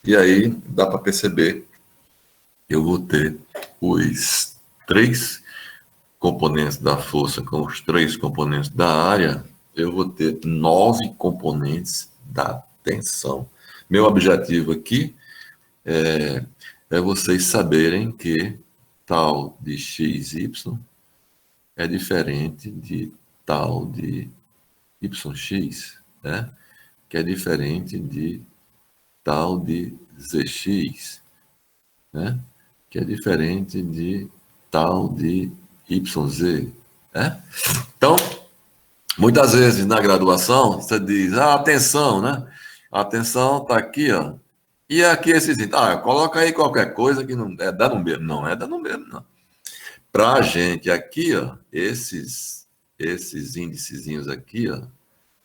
E aí dá para perceber, eu vou ter os 3 componentes da força com os 3 componentes da área, eu vou ter 9 componentes da tensão. Meu objetivo aqui é vocês saberem que tal de XY é diferente de tal de YX, né? Que é diferente de tal de ZX, né? Que é diferente de tal de YZ, né? Então, muitas vezes na graduação, você diz, atenção, né? A atenção está aqui, ó. E aqui esses, coloca aí qualquer coisa que não é dá no mesmo. Não é dá no mesmo, não. Para a gente aqui, ó, esses índicezinhos aqui, ó,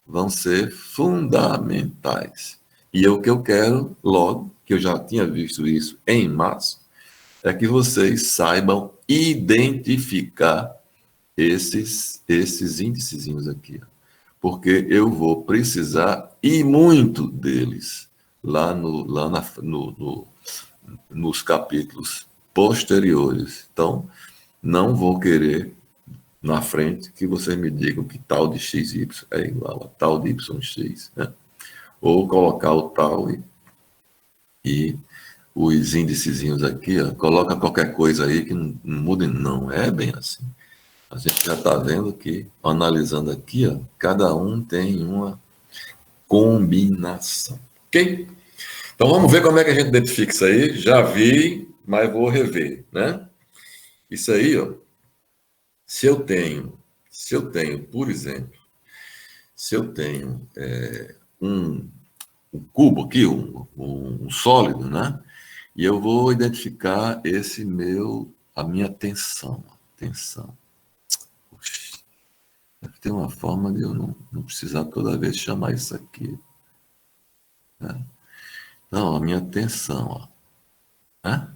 vão ser fundamentais. E o que eu quero, logo, que eu já tinha visto isso em março, é que vocês saibam identificar esses índicezinhos aqui, ó, porque eu vou precisar e muito deles lá nos capítulos posteriores. Então, não vou querer na frente que vocês me digam que tal de XY é igual a tal de YX, né? Ou colocar o tal e os índicezinhos aqui, ó, coloca qualquer coisa aí que não mude, não é bem assim. A gente já está vendo que, analisando aqui, ó, cada um tem uma combinação, ok? Então vamos ver como é que a gente identifica isso aí. Já vi, mas vou rever, né? Isso aí, ó, se eu tenho, por exemplo, se eu tenho um cubo aqui, um sólido, né? E eu vou identificar a minha tensão. Tensão. Puxa, deve ter uma forma de eu não precisar toda vez chamar isso aqui. Né? Não, a minha tensão, ó. Né?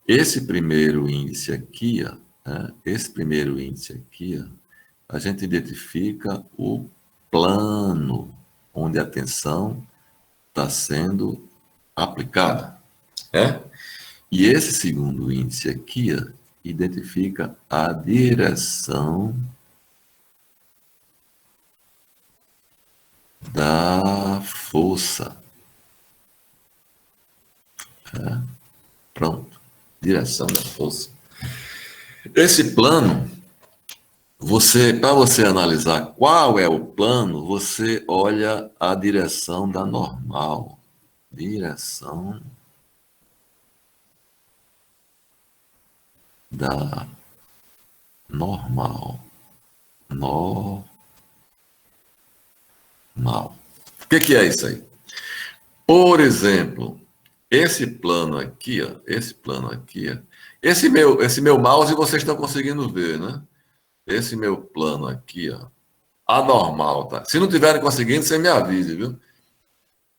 Esse primeiro índice aqui, ó, né? Esse primeiro índice aqui, ó, a gente identifica o plano onde a tensão está sendo aplicada, né? E esse segundo índice aqui, ó, identifica a direção da força. Né? Pronto, direção da força. Esse plano, para você analisar qual é o plano, você olha a direção da normal. Direção da normal. Normal. O que é isso aí? Por exemplo, esse plano aqui, ó, esse meu mouse vocês estão conseguindo ver, né? Esse meu plano aqui, ó, anormal, tá? Se não tiverem conseguindo, você me avise, viu?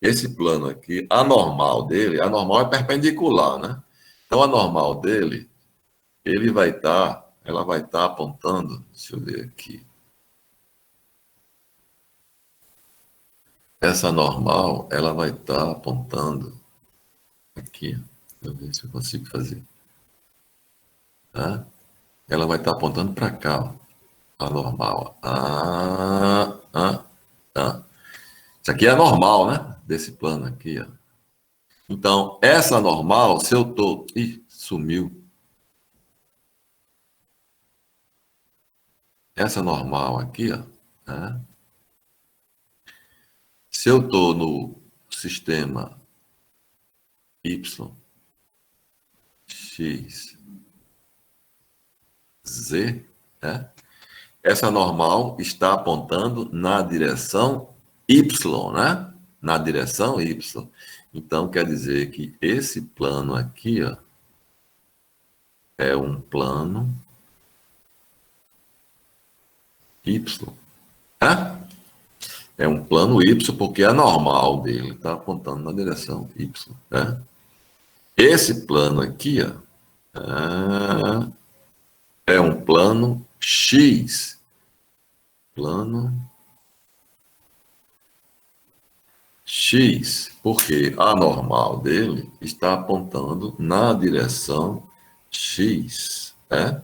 Esse plano aqui, a normal é perpendicular, né? Então, a normal dele, ela vai estar apontando, deixa eu ver aqui. Essa normal, ela vai estar apontando aqui, deixa eu ver se eu consigo fazer. Tá? Ela vai estar apontando para cá, ó, a normal. Isso aqui é a normal, né? Desse plano aqui, ó. Então, essa normal, se eu tô... Ih, sumiu. Essa normal aqui, ó, né? Se eu estou no sistema Y, X, Z, né? Essa normal está apontando na direção Y, né? Na direção Y. Então, quer dizer que esse plano aqui, ó, é um plano Y, né? É um plano Y porque a normal dele está apontando na direção Y, né? Esse plano aqui, ó, é um plano X. Plano X, porque a normal dele está apontando na direção X, né?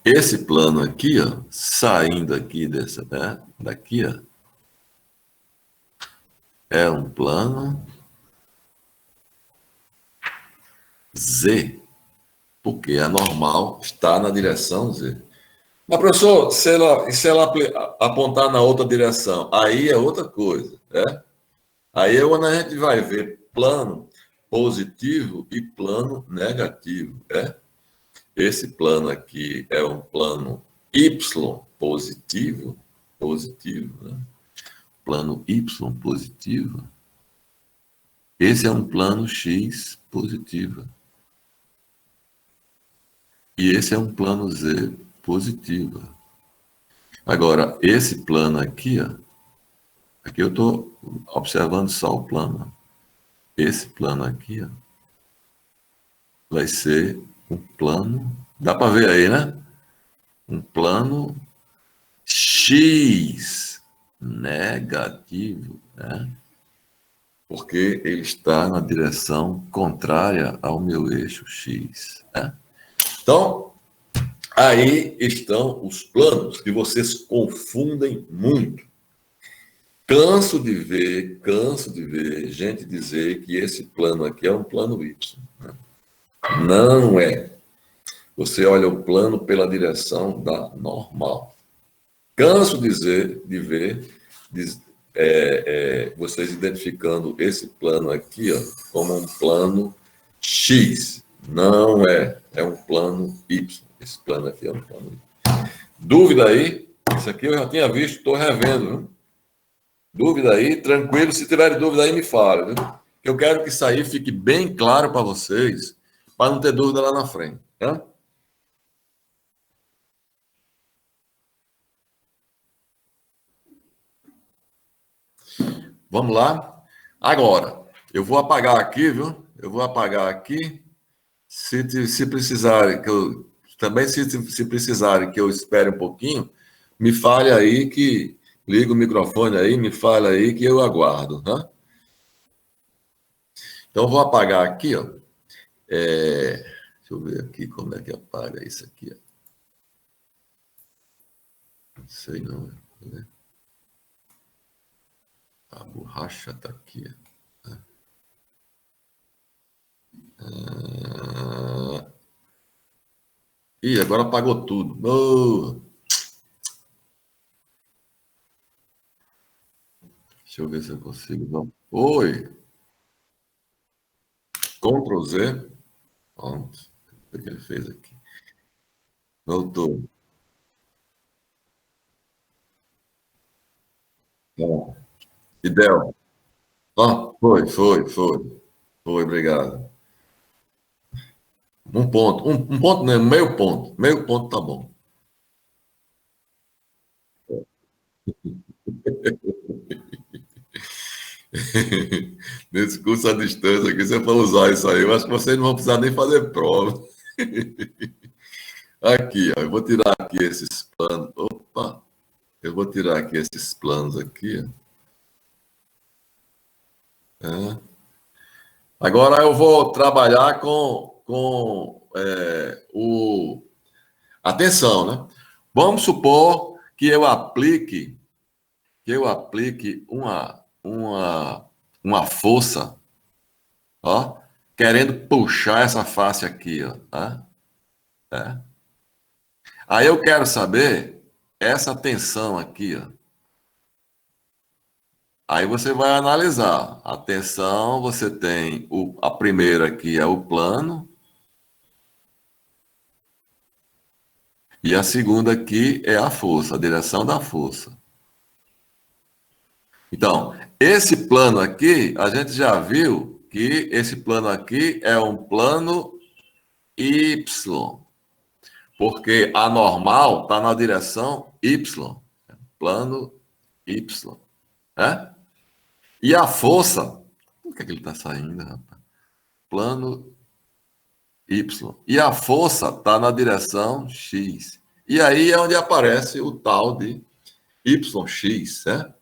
Esse plano aqui, ó, saindo aqui dessa, né, daqui, ó, é um plano Z, porque a normal está na direção Z. Mas, professor, se ela apontar na outra direção, aí é outra coisa, né? Aí é quando a gente vai ver plano positivo e plano negativo, né? Esse plano aqui é um plano Y positivo, né? Plano Y positivo. Esse é um plano X positivo. E esse é um plano Z positivo. Agora, esse plano aqui, ó, aqui eu estou observando só o plano. Esse plano aqui, ó, vai ser um plano. Dá para ver aí, né? Um plano X negativo, né? Porque ele está na direção contrária ao meu eixo X, né? Então, aí estão os planos que vocês confundem muito. Canso de ver gente dizer que esse plano aqui é um plano Y, né? Não é. Você olha o plano pela direção da normal. Canso de ver vocês identificando esse plano aqui, ó, como um plano X. Não é. É um plano Y. Esse plano aqui é um plano Y. Dúvida aí? Isso aqui eu já tinha visto, estou revendo. Viu? Dúvida aí? Tranquilo. Se tiver dúvida aí, me fala. Viu? Eu quero que isso aí fique bem claro para vocês, para não ter dúvida lá na frente. Tá? Vamos lá? Agora, eu vou apagar aqui, viu? Eu vou apagar aqui. Se precisarem que eu também se precisarem que eu espere um pouquinho, me fale aí que liga o microfone aí, me fale aí que eu aguardo, tá? Então eu vou apagar aqui, ó. Deixa eu ver aqui como é que apaga isso aqui, ó. Não sei não, né? A borracha tá aqui, ó. Ih, agora apagou tudo. Oh, deixa eu ver se eu consigo. Não. Oi, Ctrl Z. Pronto. O que ele fez aqui? Voltou. Bom. Idel. Ó, foi, obrigado. Um ponto, né? Meio ponto tá bom. Nesse curso à distância aqui, você for usar isso aí, eu acho que vocês não vão precisar nem fazer prova. Aqui, ó, eu vou tirar aqui esses planos. Opa, eu vou tirar aqui esses planos aqui. Ó. Agora eu vou trabalhar com atenção, né? Vamos supor que eu aplique uma força, ó, querendo puxar essa face aqui, ó, tá? É. Aí eu quero saber essa tensão aqui, ó. Aí você vai analisar. A tensão, você tem a primeira aqui é o plano e a segunda aqui é a força, a direção da força. Então, esse plano aqui, a gente já viu que esse plano aqui é um plano Y, porque a normal está na direção Y, plano Y, né? E a força, por que ele está saindo, rapaz? Plano Y. E a força está na direção X. E aí é onde aparece o tal de YX, né?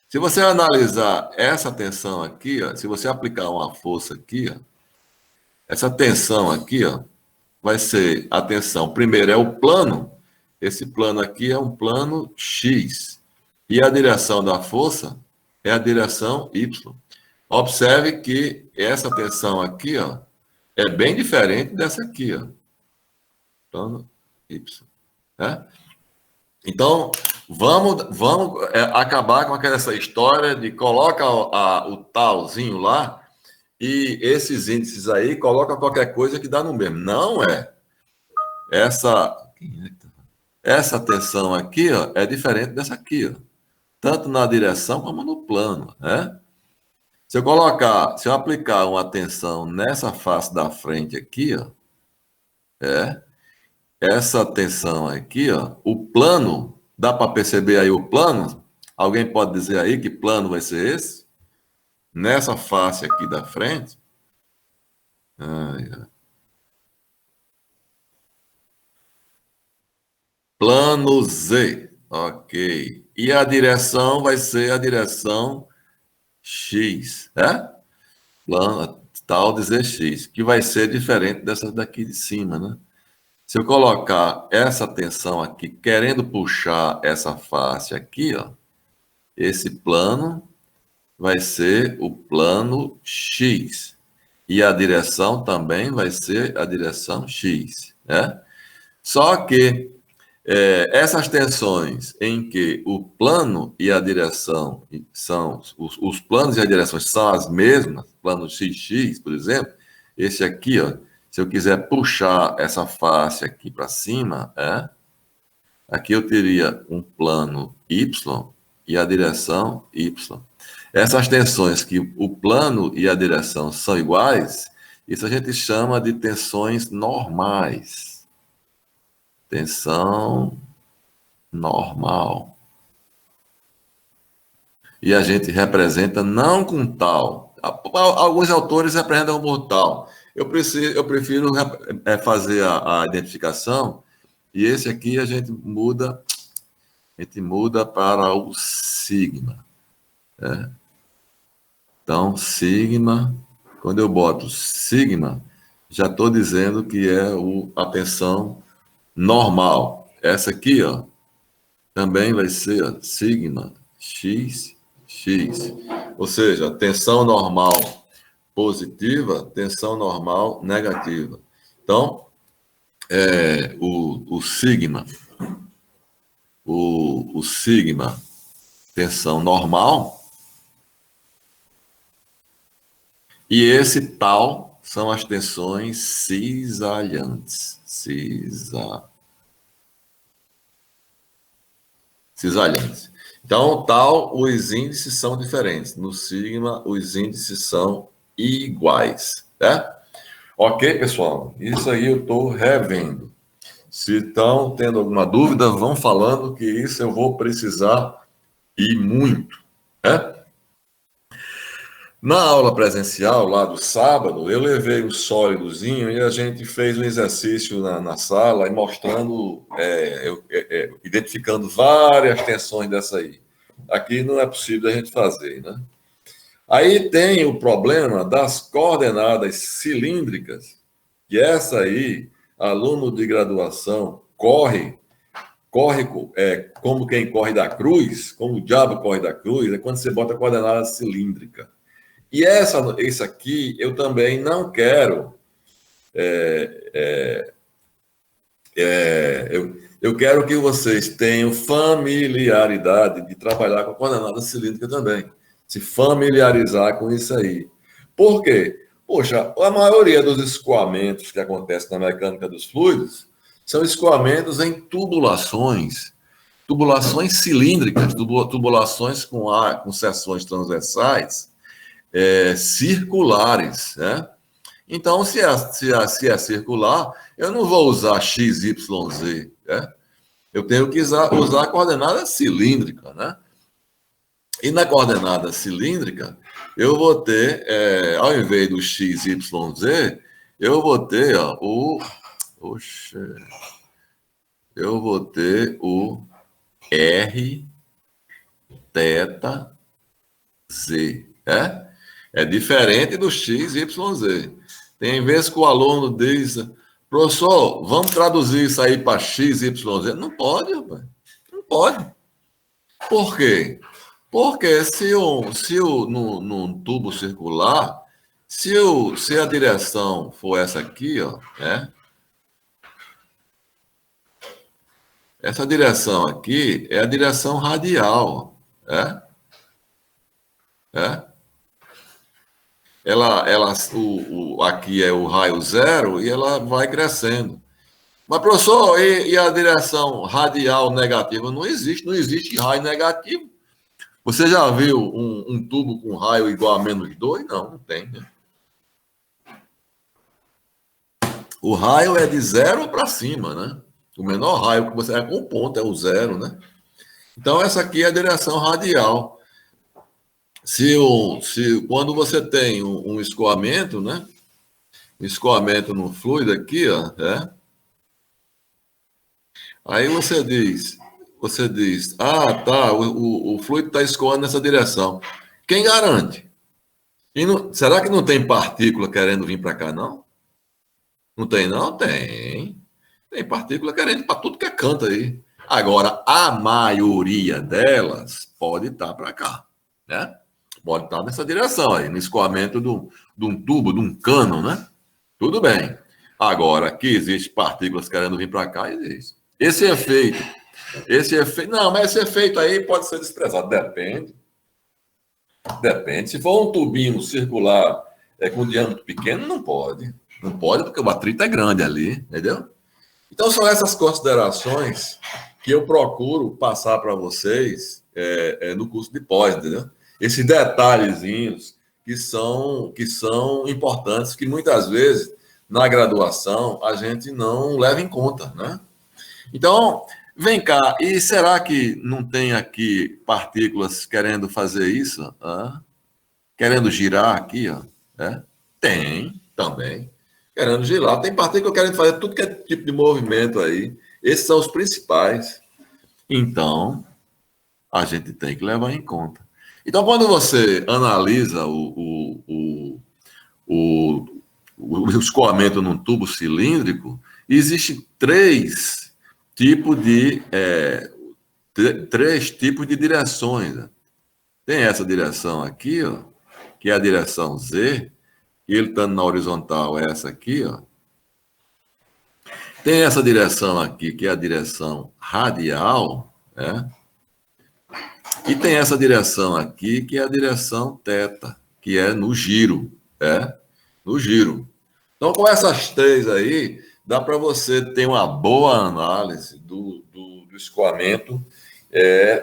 Se você analisar essa tensão aqui, ó, se você aplicar uma força aqui, ó, essa tensão aqui, ó, vai ser a tensão. Primeiro é o plano. Esse plano aqui é um plano X. E a direção da força é a direção Y. Observe que essa tensão aqui, ó, é bem diferente dessa aqui, ó. Plano Y. Né? Então, vamos acabar com essa história de coloca o talzinho lá e esses índices aí coloca qualquer coisa que dá no mesmo. Não é. Essa, essa tensão aqui, ó, é diferente dessa aqui, ó. Tanto na direção como no plano, né? Se eu aplicar uma tensão nessa face da frente aqui, ó, é, essa tensão aqui, ó, o plano, dá para perceber aí o plano? Alguém pode dizer aí que plano vai ser esse? Nessa face aqui da frente? Ai, ai. Plano Z, ok. E a direção vai ser a direção X, né? Plano tal de ZX, que vai ser diferente dessa daqui de cima, né? Se eu colocar essa tensão aqui, querendo puxar essa face aqui, ó, esse plano vai ser o plano X. E a direção também vai ser a direção X, né? Só que essas tensões em que o plano e a direção são, os planos e as direções são as mesmas, plano XX, por exemplo, esse aqui, ó, se eu quiser puxar essa face aqui para cima, aqui eu teria um plano Y e a direção Y. Essas tensões que o plano e a direção são iguais, isso a gente chama de tensões normais. Tensão normal. E a gente representa não com tal. Alguns autores representam como tal. Eu prefiro fazer a identificação e esse aqui a gente muda para o sigma. Né? Então, sigma, quando eu boto sigma, já estou dizendo que é a tensão normal. Essa aqui, ó, também vai ser ó, sigma x, x. Ou seja, tensão normal positiva, tensão normal negativa. Então, o sigma, o sigma, tensão normal, e esse tal são as tensões cisalhantes. Cisalhantes. Então, tal, os índices são diferentes. No sigma, os índices são iguais. Né? Ok, pessoal? Isso aí eu estou revendo. Se estão tendo alguma dúvida, vão falando que isso eu vou precisar e muito. Né? Na aula presencial, lá do sábado, eu levei o sólidozinho e a gente fez um exercício na sala e mostrando, identificando várias tensões dessa aí. Aqui não é possível a gente fazer, né? Aí tem o problema das coordenadas cilíndricas, que essa aí, aluno de graduação, corre como quem corre da cruz, como o diabo corre da cruz, é quando você bota a coordenada cilíndrica. E esse aqui eu também não quero. Eu quero que vocês tenham familiaridade de trabalhar com a coordenada cilíndrica também. Se familiarizar com isso aí. Por quê? Poxa, a maioria dos escoamentos que acontecem na mecânica dos fluidos são escoamentos em tubulações. Tubulações cilíndricas, tubulações com seções transversais, circulares, né? Então, se é circular, eu não vou usar x, y, z, né? Eu tenho que usar a coordenada cilíndrica, né? E na coordenada cilíndrica, eu vou ter, ao invés do x, y, z, eu vou ter eu vou ter o r, θ É diferente do x, y, z. Tem vezes que o aluno diz, professor, vamos traduzir isso aí para x, y, z. Não pode, rapaz. Não pode. Por quê? Porque num tubo circular, se a direção for essa aqui, ó, né? Essa direção aqui é a direção radial, né? É? Aqui é o raio zero e ela vai crescendo. Mas, professor, e a direção radial negativa? Não existe raio negativo. Você já viu um tubo com raio igual a -2? Não, não tem. Né? O raio é de zero para cima, né? O menor raio que você é com ponto, é o zero, né? Então, essa aqui é a direção radial. Quando você tem um escoamento, né? Escoamento no fluido aqui, ó, né? Aí você diz, tá, o fluido está escoando nessa direção. Quem garante? Será que não tem partícula querendo vir para cá, não? Não tem, não? Tem. Tem partícula querendo para tudo que é canto aí. Agora, a maioria delas pode estar para cá, né? Pode estar nessa direção aí, no escoamento de um tubo, de um cano, né? Tudo bem. Agora, que existe partículas querendo vir para cá, existe. Esse efeito, não, mas esse efeito aí pode ser desprezado. Depende. Depende. Se for um tubinho circular com diâmetro pequeno, não pode. Não pode, porque o atrito é grande ali, entendeu? Então, são essas considerações que eu procuro passar para vocês no curso de pós, entendeu? Esses detalhezinhos que são importantes, que muitas vezes, na graduação, a gente não leva em conta, né? Então, vem cá, e será que não tem aqui partículas querendo fazer isso? Querendo girar aqui, ó? Tem, também. Querendo girar. Tem partícula querendo fazer tudo que é tipo de movimento aí. Esses são os principais. Então, a gente tem que levar em conta. Então, quando você analisa o escoamento num tubo cilíndrico, existem três tipos de direções. Né? Tem essa direção aqui, ó, que é a direção Z, e ele estando na horizontal, é essa aqui, ó. Tem essa direção aqui, que é a direção radial, né? E tem essa direção aqui, que é a direção θ, que é no giro, no giro. Então, com essas três aí, dá para você ter uma boa análise do escoamento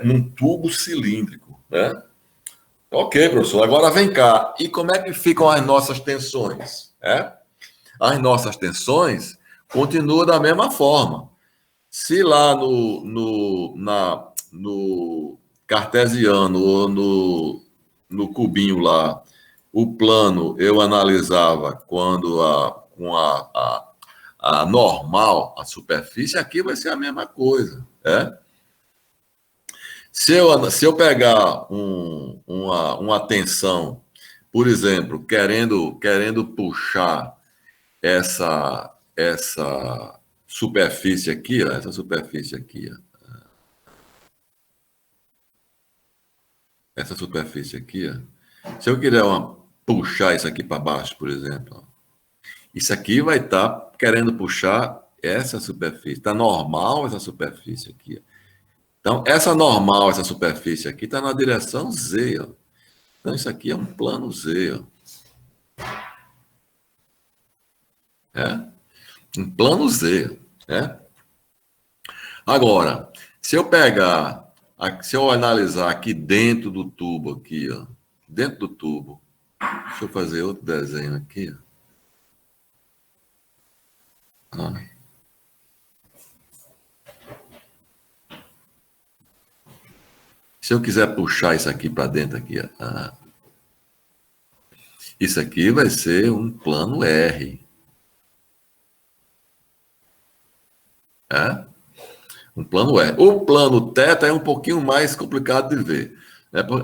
num tubo cilíndrico, né? Ok, professor. Agora vem cá. E como é que ficam as nossas tensões? As nossas tensões continuam da mesma forma. Se lá no cartesiano ou no cubinho lá, o plano eu analisava quando com a normal, a superfície, aqui vai ser a mesma coisa. Se eu pegar uma tensão, por exemplo, querendo puxar essa superfície aqui, ó, essa superfície aqui, ó, se eu quiser puxar isso aqui para baixo, por exemplo, ó, isso aqui vai estar querendo puxar essa superfície. Está normal essa superfície aqui. Ó. Então, essa superfície aqui está na direção Z. Ó. Então, isso aqui é um plano Z. Ó. Um plano Z. Agora, se eu analisar aqui dentro do tubo, aqui, ó, dentro do tubo, deixa eu fazer outro desenho aqui. Ó. Se eu quiser puxar isso aqui para dentro, aqui, ó, isso aqui vai ser um plano R. Um plano R. O plano θ é um pouquinho mais complicado de ver.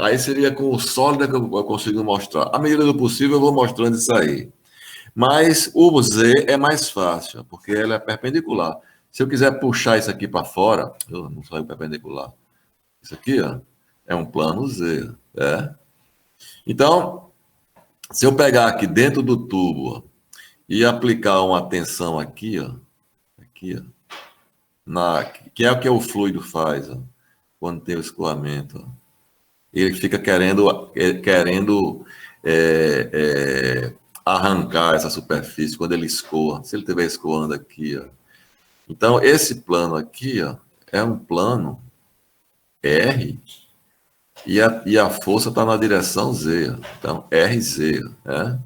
Aí seria com o sólido que eu consigo mostrar. À medida do possível, eu vou mostrando isso aí. Mas o Z é mais fácil, porque ela é perpendicular. Se eu quiser puxar isso aqui para fora, eu não sou perpendicular. Isso aqui, ó, é um plano Z, né? Então, se eu pegar aqui dentro do tubo, ó, e aplicar uma tensão aqui, ó, que é o que o fluido faz, ó, quando tem o escoamento, ó. Ele fica querendo é, é, arrancar essa superfície quando ele escoa. Se ele estiver escoando aqui, ó. Então, esse plano aqui, ó, é um plano R e a força está na direção Z. Ó. Então, RZ. Né?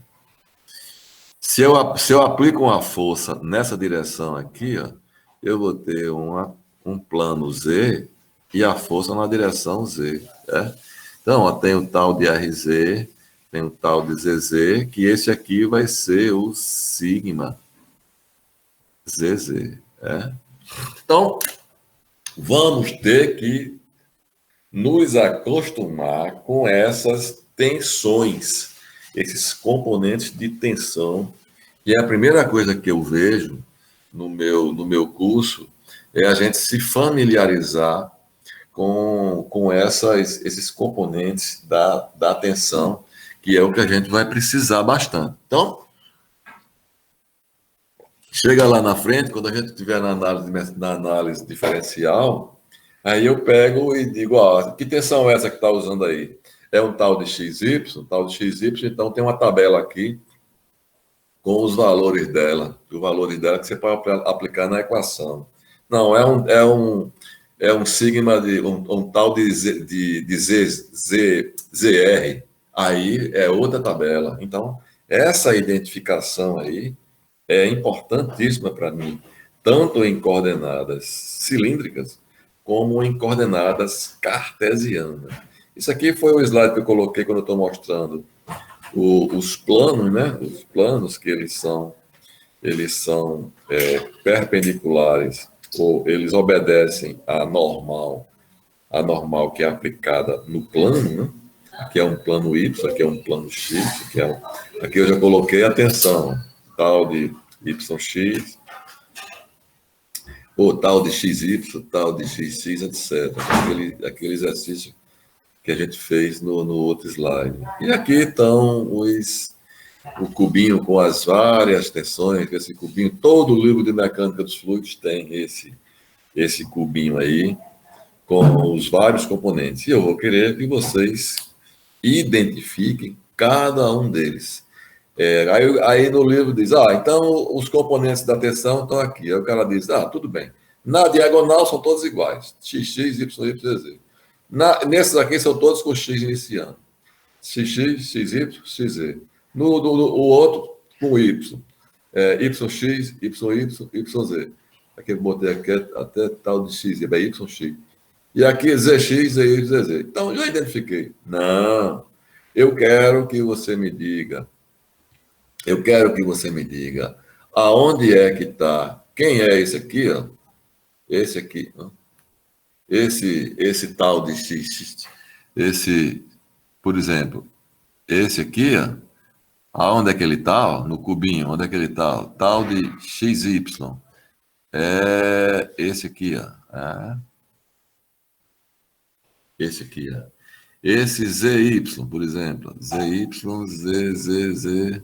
Se eu aplico uma força nessa direção aqui, ó, eu vou ter um plano Z e a força na direção Z. Né? Então, ó, tem o tal de RZ, tem o tal de ZZ, que esse aqui vai ser o sigma ZZ. Né? Então, vamos ter que nos acostumar com essas tensões, esses componentes de tensão. E a primeira coisa que eu vejo no meu curso é a gente se familiarizar com esses componentes da tensão, que é o que a gente vai precisar bastante. Então, chega lá na frente, quando a gente estiver na análise diferencial, aí eu pego e digo, ó, que tensão é essa que está usando aí? É um tal de XY, então tem uma tabela aqui com os valores dela, que você pode aplicar na equação. Não, é um sigma de um tal de, ZR, aí é outra tabela. Então, essa identificação aí é importantíssima para mim, tanto em coordenadas cilíndricas como em coordenadas cartesianas. Isso aqui foi o slide que eu coloquei quando eu estou mostrando os planos, né? Os planos que eles são perpendiculares ou eles obedecem a normal que é aplicada no plano, né? Aqui é um plano Y, aqui é um plano X, aqui eu já coloquei a tensão, tal de YX, ou tal de XY, tal de XX, etc. Aquele exercício que a gente fez no outro slide. E aqui estão o cubinho com as várias tensões, esse cubinho, todo o livro de mecânica dos fluidos tem esse cubinho aí, com os vários componentes. E eu vou querer que vocês identifiquem cada um deles. Aí no livro diz, então os componentes da tensão estão aqui. Aí o cara diz, tudo bem. Na diagonal são todos iguais, XX, YY, Z. Nesses aqui são todos com X iniciando. XX, XY, XZ. O outro com Y. YX, YY, YZ. Aqui eu botei aqui até tal de X, é YX. E aqui ZX, ZY, ZZ. Então, já identifiquei. Não. Eu quero que você me diga aonde é que está. Quem é esse aqui, ó? Esse aqui, ó. Esse tal de X, por exemplo, esse aqui, ó, aonde é que ele está? No cubinho, onde é que ele está? Tal de XY. É esse aqui, ó. Esse aqui, ó. Esse ZY, por exemplo. ZY, Z.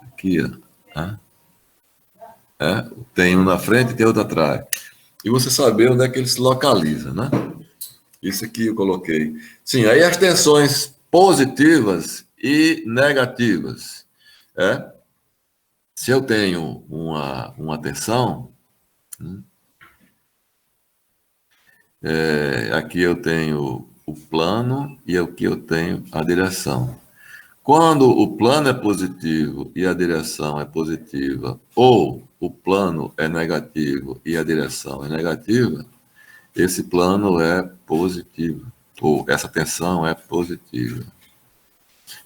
Aqui, ó. Tem um na frente e tem outro atrás. E você saber onde é que ele se localiza, né? Isso aqui eu coloquei. Sim, aí as tensões positivas e negativas. Se eu tenho uma tensão, aqui eu tenho o plano e aqui eu tenho a direção. Quando o plano é positivo e a direção é positiva, ou o plano é negativo e a direção é negativa, esse plano é positivo, ou essa tensão é positiva.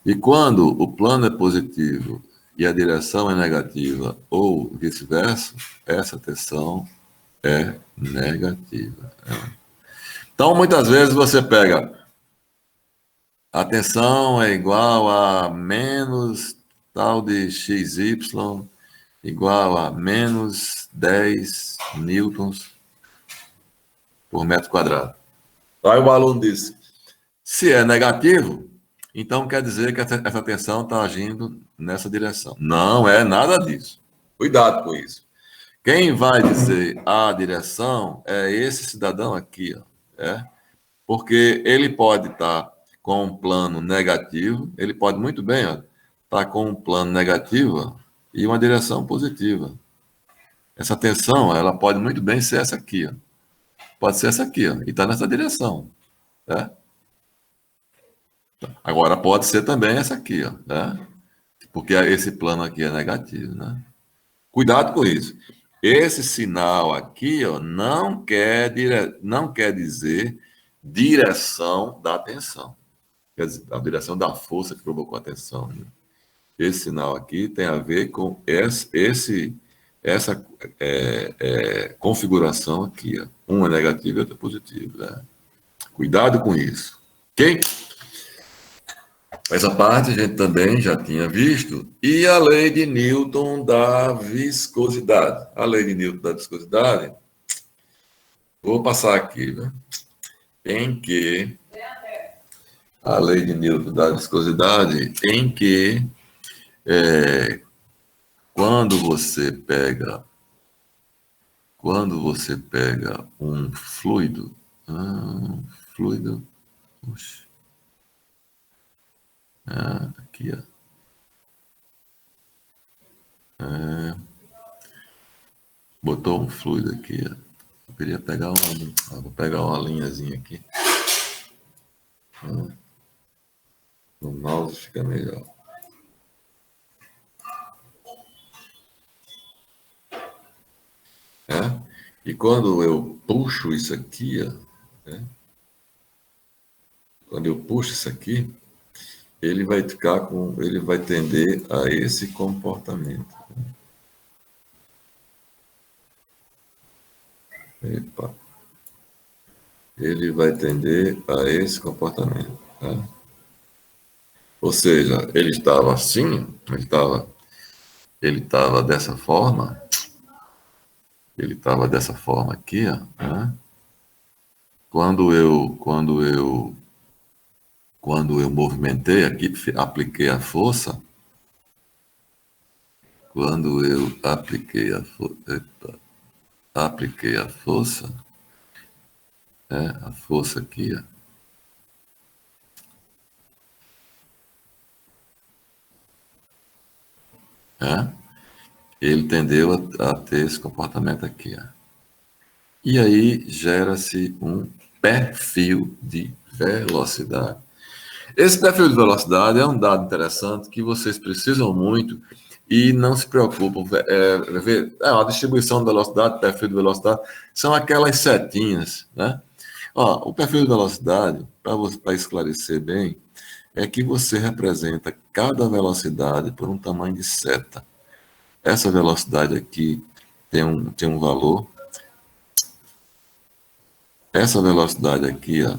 E quando o plano é positivo e a direção é negativa, ou vice-versa, essa tensão é negativa. Então, muitas vezes você pega a tensão é igual a menos tal de XY igual a menos 10 newtons por metro quadrado. Aí o aluno disse, se é negativo, então quer dizer que essa tensão está agindo nessa direção. Não é nada disso. Cuidado com isso. Quem vai dizer a direção é esse cidadão aqui, ó. Porque ele pode estar com um plano negativo, ele pode muito bem estar com um plano negativo e uma direção positiva. Essa tensão, ela pode muito bem ser essa aqui, ó. Pode ser essa aqui, ó, e está nessa direção. Né? Agora pode ser também essa aqui, ó, né? Porque esse plano aqui é negativo, né? Cuidado com isso. Esse sinal aqui, ó, não quer dizer direção da tensão. Quer dizer, a direção da força que provocou a tensão. Né? Esse sinal aqui tem a ver com essa configuração aqui. Ó. Um é negativo e outro é positivo. Né? Cuidado com isso. Ok? Essa parte a gente também já tinha visto. E a lei de Newton da viscosidade. A lei de Newton da viscosidade, vou passar aqui, né? Em que a lei de Newton da viscosidade, em que quando você pega um fluido, puxa, aqui, ó. Botou um fluido aqui, ó. Eu queria pegar vou pegar uma linhazinha aqui. No mouse fica melhor. E quando eu puxo isso aqui, ó, quando eu puxo isso aqui, ele vai tender a esse comportamento. Epa. Ele vai tender a esse comportamento. Tá? Ou seja, ele estava assim, ele estava dessa forma, aqui, ó, né? Quando eu movimentei aqui, apliquei a força, quando eu apliquei a força, a força aqui, ó, ele tendeu a ter esse comportamento aqui, ó. E aí gera-se um perfil de velocidade. Esse perfil de velocidade é um dado interessante que vocês precisam muito e não se preocupam. A distribuição de velocidade, perfil de velocidade, são aquelas setinhas, né? Ó, o perfil de velocidade, para esclarecer bem, é que você representa cada velocidade por um tamanho de seta. Essa velocidade aqui tem um valor. Essa velocidade aqui, ó,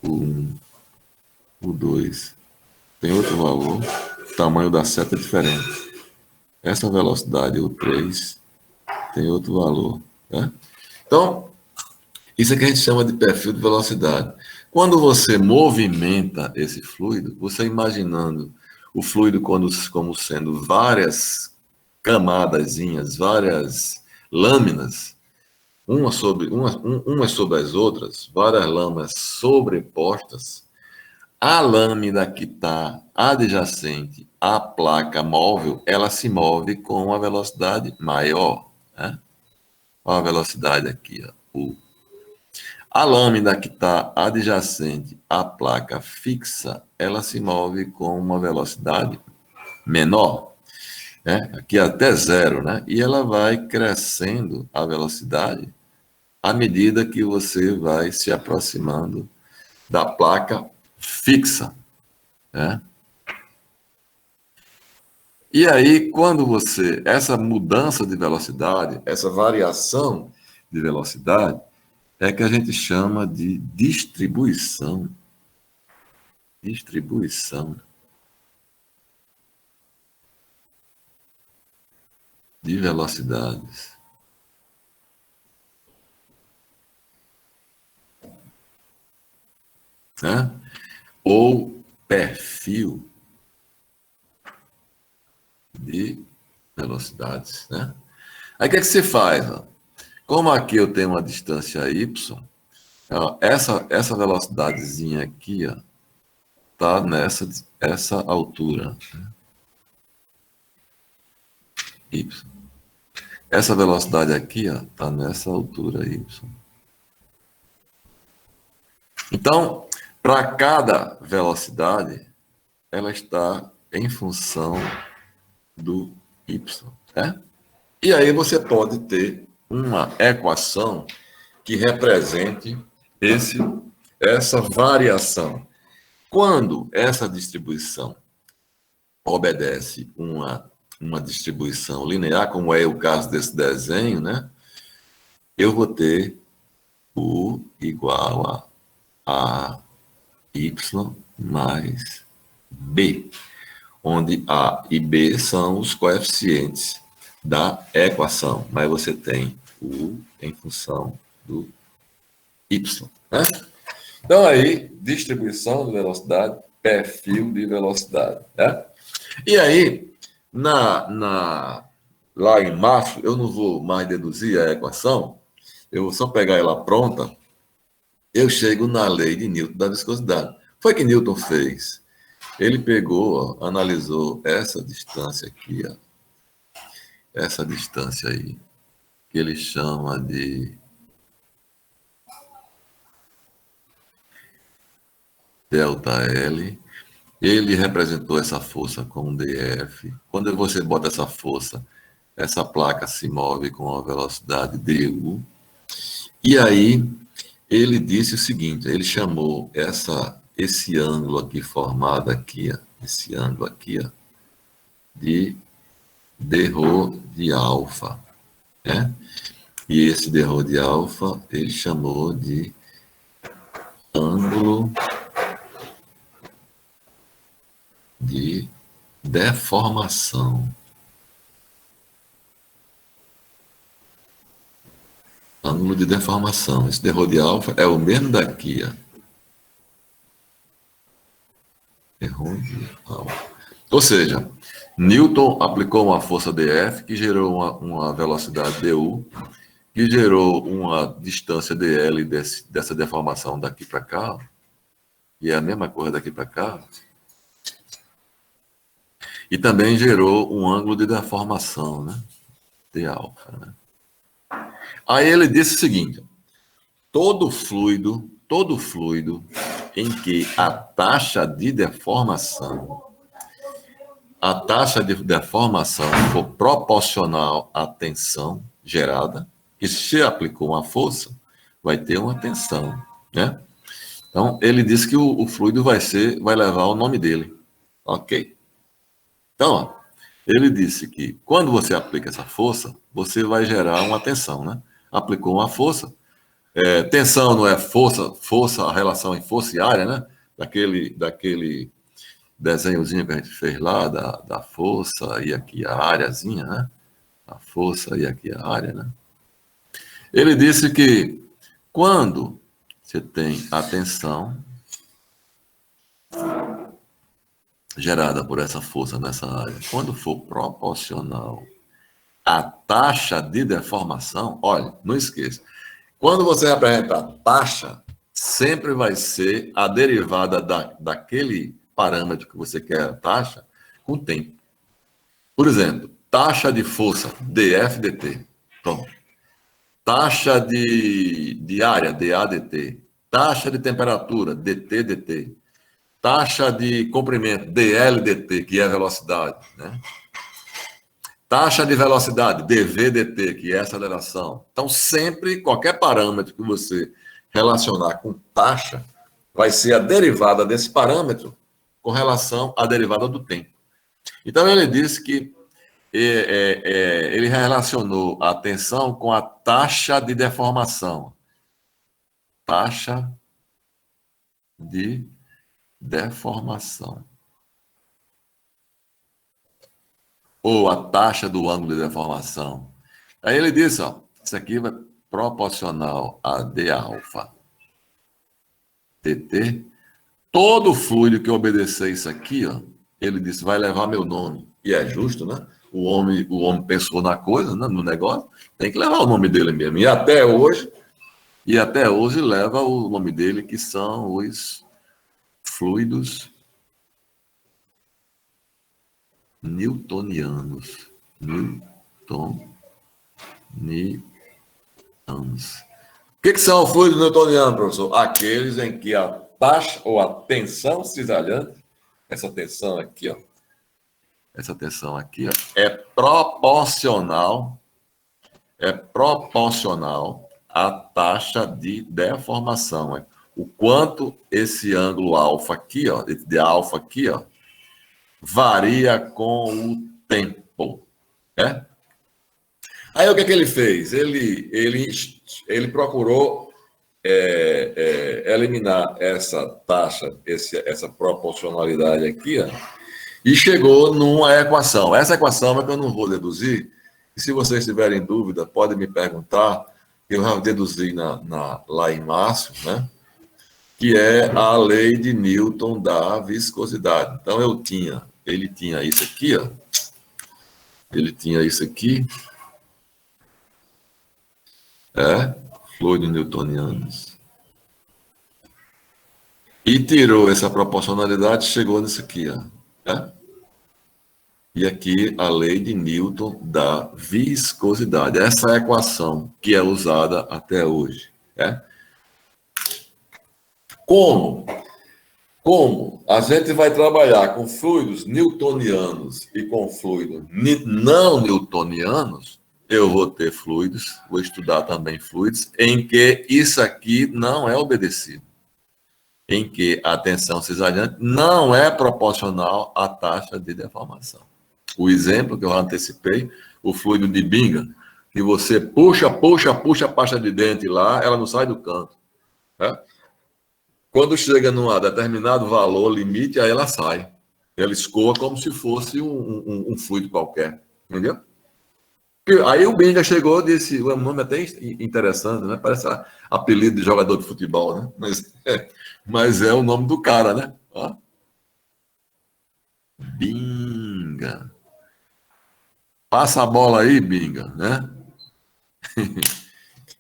o 1, o 2, tem outro valor, o tamanho da seta é diferente. Essa velocidade, o 3, tem outro valor. Né? Então, isso é que a gente chama de perfil de velocidade. Quando você movimenta esse fluido, você imaginando o fluido como sendo várias camadazinhas, várias lâminas, umas sobre as outras, várias lâminas sobrepostas, a lâmina que está adjacente à placa móvel, ela se move com uma velocidade maior. Né? Olha a velocidade aqui, ó, U. A lâmina que está adjacente à placa fixa, ela se move com uma velocidade menor. Né? Aqui até zero, né? E ela vai crescendo a velocidade à medida que você vai se aproximando da placa fixa. Né? E aí, essa mudança de velocidade, essa variação de velocidade, é que a gente chama de distribuição Distribuição de velocidades. Né? Ou perfil de velocidades. Né? Aí o que é que você faz? Ó? Como aqui eu tenho uma distância y, ó, essa velocidadezinha aqui, ó, tá essa altura, né? Y. Essa velocidade aqui, ó, tá nessa altura y. Então, para cada velocidade, ela está em função do y, né? E aí você pode ter uma equação que represente essa variação. Quando essa distribuição obedece uma distribuição linear, como é o caso desse desenho, né? Eu vou ter U igual a y mais b, onde A e B são os coeficientes da equação, mas você tem U em função do y, né? Então aí, distribuição de velocidade, perfil de velocidade, né? E aí, lá em março, eu não vou mais deduzir a equação, eu vou só pegar ela pronta, eu chego na lei de Newton da viscosidade. Foi o que Newton fez. Ele pegou, ó, analisou essa distância aqui, ó, essa distância aí, que ele chama de delta L. Ele representou essa força com dF. Quando você bota essa força, essa placa se move com a velocidade du. E aí ele disse o seguinte, ele chamou esse ângulo aqui formado aqui, ó, esse ângulo aqui, ó, de dρ de alfa, né? E esse dρ de alfa ele chamou de ângulo de deformação. Ângulo de deformação. Esse dρ de alfa é o mesmo daqui, ó. Dρ de alfa. Ou seja, Newton aplicou uma força dF que gerou uma velocidade du, que gerou uma distância dl dessa deformação daqui para cá, ó, e é a mesma coisa daqui para cá, e também gerou um ângulo de deformação, né, de alfa. Né? Aí ele disse o seguinte, todo fluido em que a taxa de deformação for proporcional à tensão gerada, e se aplicou uma força, vai ter uma tensão, né? Então, ele disse que o fluido vai levar o nome dele. Ok. Então, ó, ele disse que quando você aplica essa força, você vai gerar uma tensão, né? Aplicou uma força. Tensão não é força, a relação em força e área, né? Daquele desenhozinho que a gente fez lá, da força e aqui a áreazinha, né? A força e aqui a área, né? Ele disse que quando você tem a tensão gerada por essa força nessa área, quando for proporcional à taxa de deformação, olha, não esqueça, quando você apresentar taxa, sempre vai ser a derivada daquele parâmetro que você quer a taxa com o tempo. Por exemplo, taxa de força, dF dt. Pronto. Taxa de área, dA dt. Taxa de temperatura, dt dt. Taxa de comprimento, dL dt, que é a velocidade, né? Taxa de velocidade, dv dt, que é a aceleração. Então, sempre, qualquer parâmetro que você relacionar com taxa, vai ser a derivada desse parâmetro com relação à derivada do tempo. Então, ele disse que ele relacionou a tensão com a taxa de deformação. Taxa de deformação. Ou a taxa do ângulo de deformação. Aí ele disse, ó, isso aqui vai proporcional a d alfa dt. Todo fluido que obedecer isso aqui, ó, ele disse, vai levar meu nome. E é justo, né? O homem pensou na coisa, né? No negócio, tem que levar o nome dele mesmo. E até hoje leva o nome dele, que são os fluidos newtonianos. O que são os fluidos newtonianos, professor? Aqueles em que a taxa ou a tensão cisalhante, essa tensão aqui, ó, é proporcional à taxa de deformação. O quanto esse ângulo alfa aqui, ó, de alfa aqui, ó, varia com o tempo, né? Aí o que é que ele fez? Ele procurou eliminar essa taxa, essa proporcionalidade aqui, ó, e chegou numa equação. Essa equação é que eu não vou deduzir. E se vocês tiverem dúvida, podem me perguntar. Eu já deduzi lá em março, né? Que é a lei de Newton da viscosidade. Então ele tinha isso aqui, ó. Ele tinha isso aqui, fluidos newtonianos. E tirou essa proporcionalidade, chegou nisso aqui, ó. E aqui a lei de Newton da viscosidade. Essa é a equação que é usada até hoje. Como a gente vai trabalhar com fluidos newtonianos e com fluidos não newtonianos, eu vou ter fluidos, vou estudar também fluidos, em que isso aqui não é obedecido. Em que a tensão cisalhante não é proporcional à taxa de deformação. O exemplo que eu antecipei, o fluido de Bingham, que você puxa a pasta de dente lá, ela não sai do canto. Quando chega num determinado valor limite, aí ela sai. Ela escoa como se fosse um fluido qualquer. Entendeu? Aí o Bingham chegou e disse, o nome até interessante, né? Parece apelido de jogador de futebol, né? Mas é o nome do cara, né? Bingham. Passa a bola aí, Bingham, né?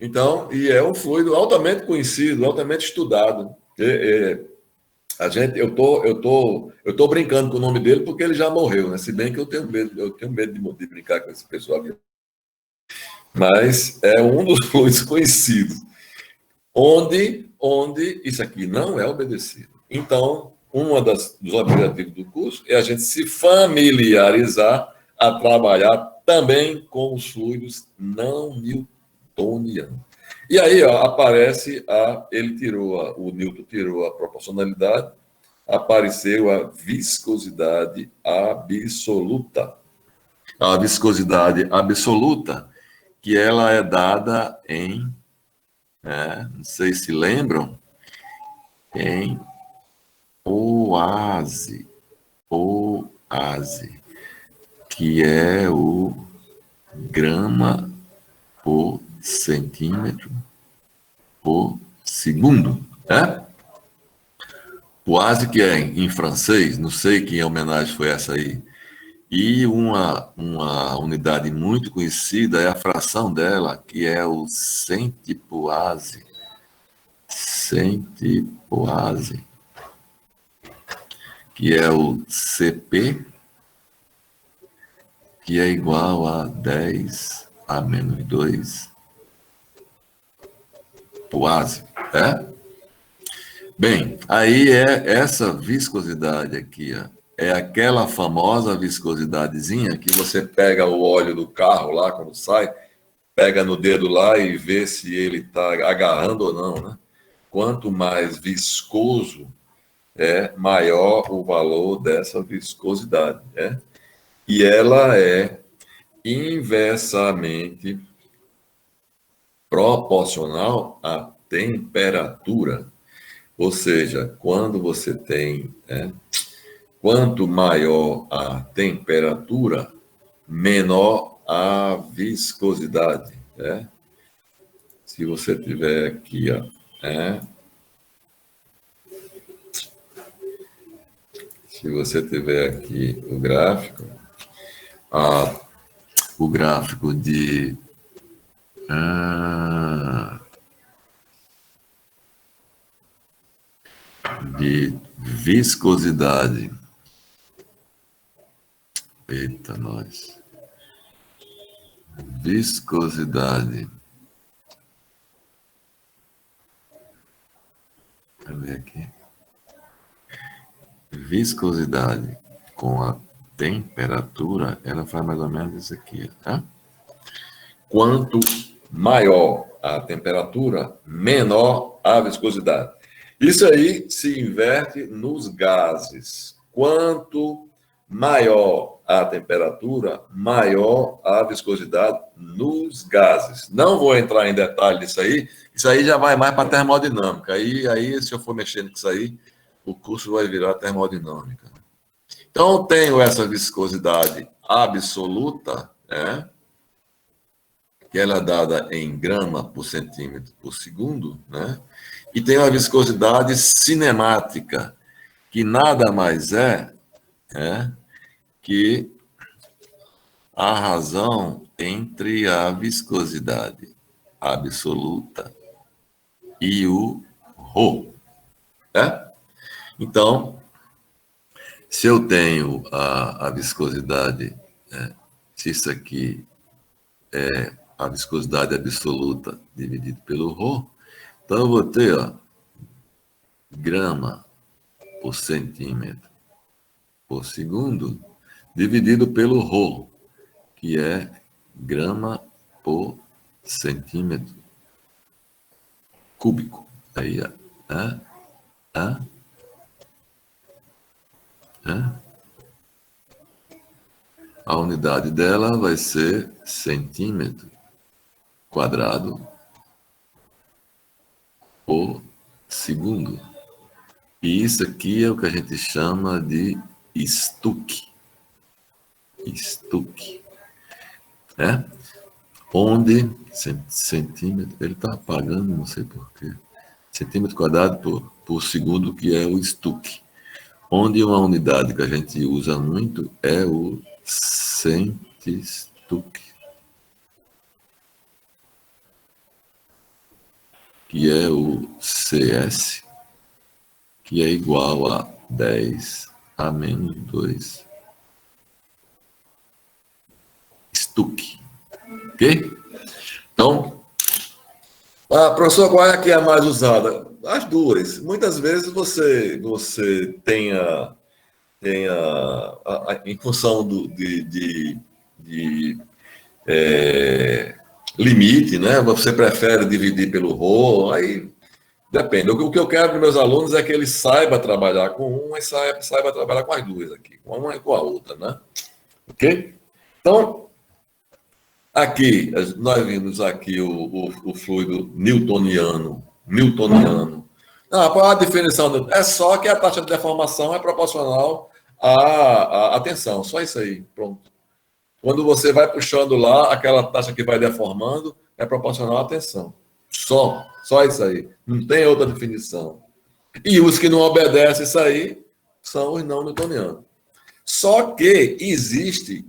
Então, e é um fluido altamente conhecido, altamente estudado. Eu tô brincando com o nome dele porque ele já morreu, né? Se bem que eu tenho medo de brincar com esse pessoal aqui. Mas é um dos fluidos conhecidos, onde isso aqui não é obedecido. Então, dos objetivos do curso é a gente se familiarizar a trabalhar também com os fluidos não newtonianos. E aí, ó, aparece o Newton tirou a proporcionalidade, apareceu a viscosidade absoluta. A viscosidade absoluta, que ela é dada em, não sei se lembram, em oase, que é o grama por centímetro por segundo, Oase, que é em francês, não sei que homenagem foi essa aí. E uma unidade muito conhecida é a fração dela, que é o centipoase. Que é o CP, que é igual a 10 a menos 2 poase, Bem, aí essa viscosidade aqui, ó, é aquela famosa viscosidadezinha que você pega o óleo do carro lá quando sai, pega no dedo lá e vê se ele está agarrando ou não, né? Quanto mais viscoso maior o valor dessa viscosidade, E ela é inversamente proporcional à temperatura. Ou seja, quando você tem, quanto maior a temperatura, menor a viscosidade. Se você tiver aqui, ó, se você tiver aqui o gráfico de viscosidade. Eita, nós. Viscosidade. Deixa eu ver aqui. Viscosidade com a temperatura, ela faz mais ou menos isso aqui, tá? Quanto maior a temperatura, menor a viscosidade. Isso aí se inverte nos gases. Quanto maior a temperatura, maior a viscosidade nos gases. Não vou entrar em detalhe disso aí, isso aí já vai mais para termodinâmica. Aí, se eu for mexendo com isso aí, o curso vai virar termodinâmica. Então, eu tenho essa viscosidade absoluta, que ela é dada em grama por centímetro por segundo, e tem a viscosidade cinemática, que nada mais é, que a razão entre a viscosidade absoluta e o ρ. Então, se eu tenho a viscosidade, se isso aqui é a viscosidade absoluta dividido pelo ρ, então eu vou ter, grama por centímetro por segundo dividido pelo ρ, que é grama por centímetro cúbico. Aí, a unidade dela vai ser centímetro quadrado por segundo. E isso aqui é o que a gente chama de estuque. Estuque. Onde centímetro, ele está apagando, não sei porquê. Centímetro quadrado por segundo, que é o estuque. Onde uma unidade que a gente usa muito é o centestuque, que é o CS, que é igual a 10 a menos 2 estuque. Ok? Então, professor, qual é que é a mais usada? As duas. Muitas vezes você tenha em função de limite, né? Você prefere dividir pelo ρ, aí depende. O que eu quero dos meus alunos é que eles saibam trabalhar com uma e saiba trabalhar com as duas aqui, com uma e com a outra, né? Ok? Então, aqui, nós vimos aqui o fluido newtoniano. Qual a definição? É só que a taxa de deformação é proporcional à tensão. Só isso aí, pronto. Quando você vai puxando lá, aquela taxa que vai deformando é proporcional à tensão. Só isso aí. Não tem outra definição. E os que não obedecem isso aí são os não newtonianos. Só que existe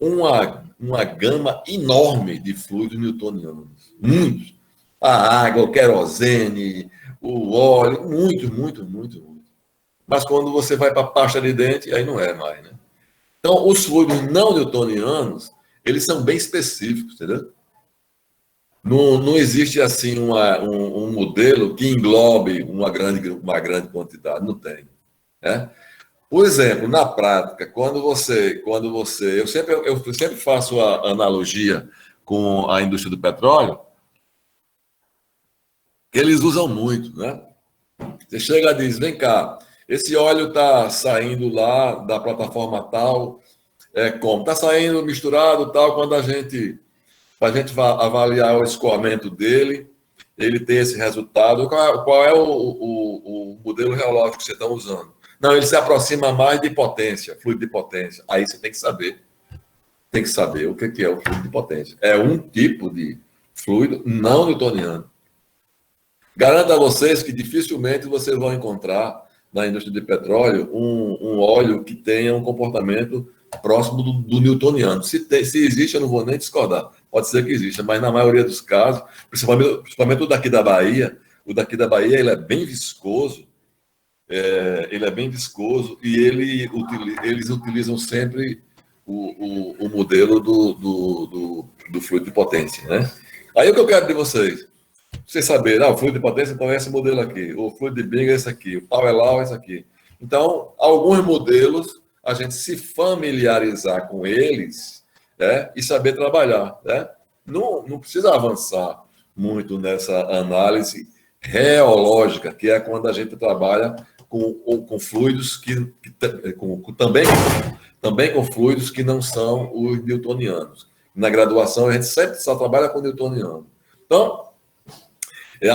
uma gama enorme de fluidos newtonianos. Muitos. A água, o querosene, o óleo, muito. Mas quando você vai para a pasta de dente, aí não é mais, né? Então, os fluidos não newtonianos, eles são bem específicos, entendeu? Não existe, assim, um modelo que englobe uma grande quantidade. Não tem. Por exemplo, na prática, quando você eu sempre faço a analogia com a indústria do petróleo, que eles usam muito, né? Você chega e diz, vem cá, esse óleo está saindo lá da plataforma tal, como? Está saindo misturado tal, quando a gente avaliar o escoamento dele, ele ter esse resultado. Qual é o modelo reológico que você está usando? Não, ele se aproxima mais de potência, fluido de potência. Aí você tem que saber. Tem que saber o que é o fluido de potência. É um tipo de fluido não newtoniano. Garanto a vocês que dificilmente vocês vão encontrar na indústria de petróleo um óleo que tenha um comportamento próximo do newtoniano. Se existe, eu não vou nem discordar. Pode ser que exista, mas na maioria dos casos, principalmente o daqui da Bahia ele é bem viscoso, ele é bem viscoso e eles utilizam sempre o modelo do fluido de potência, né? Aí o que eu quero de vocês? Vocês saberem, o fluido de potência, então é esse modelo aqui, o fluido de Bingham é esse aqui, o Powell é esse aqui. Então, alguns modelos, a gente se familiarizar com eles, né, e saber trabalhar, né? Não precisa avançar muito nessa análise reológica, que é quando a gente trabalha com fluidos também com fluidos que não são os newtonianos. Na graduação, a gente sempre só trabalha com newtoniano. Então,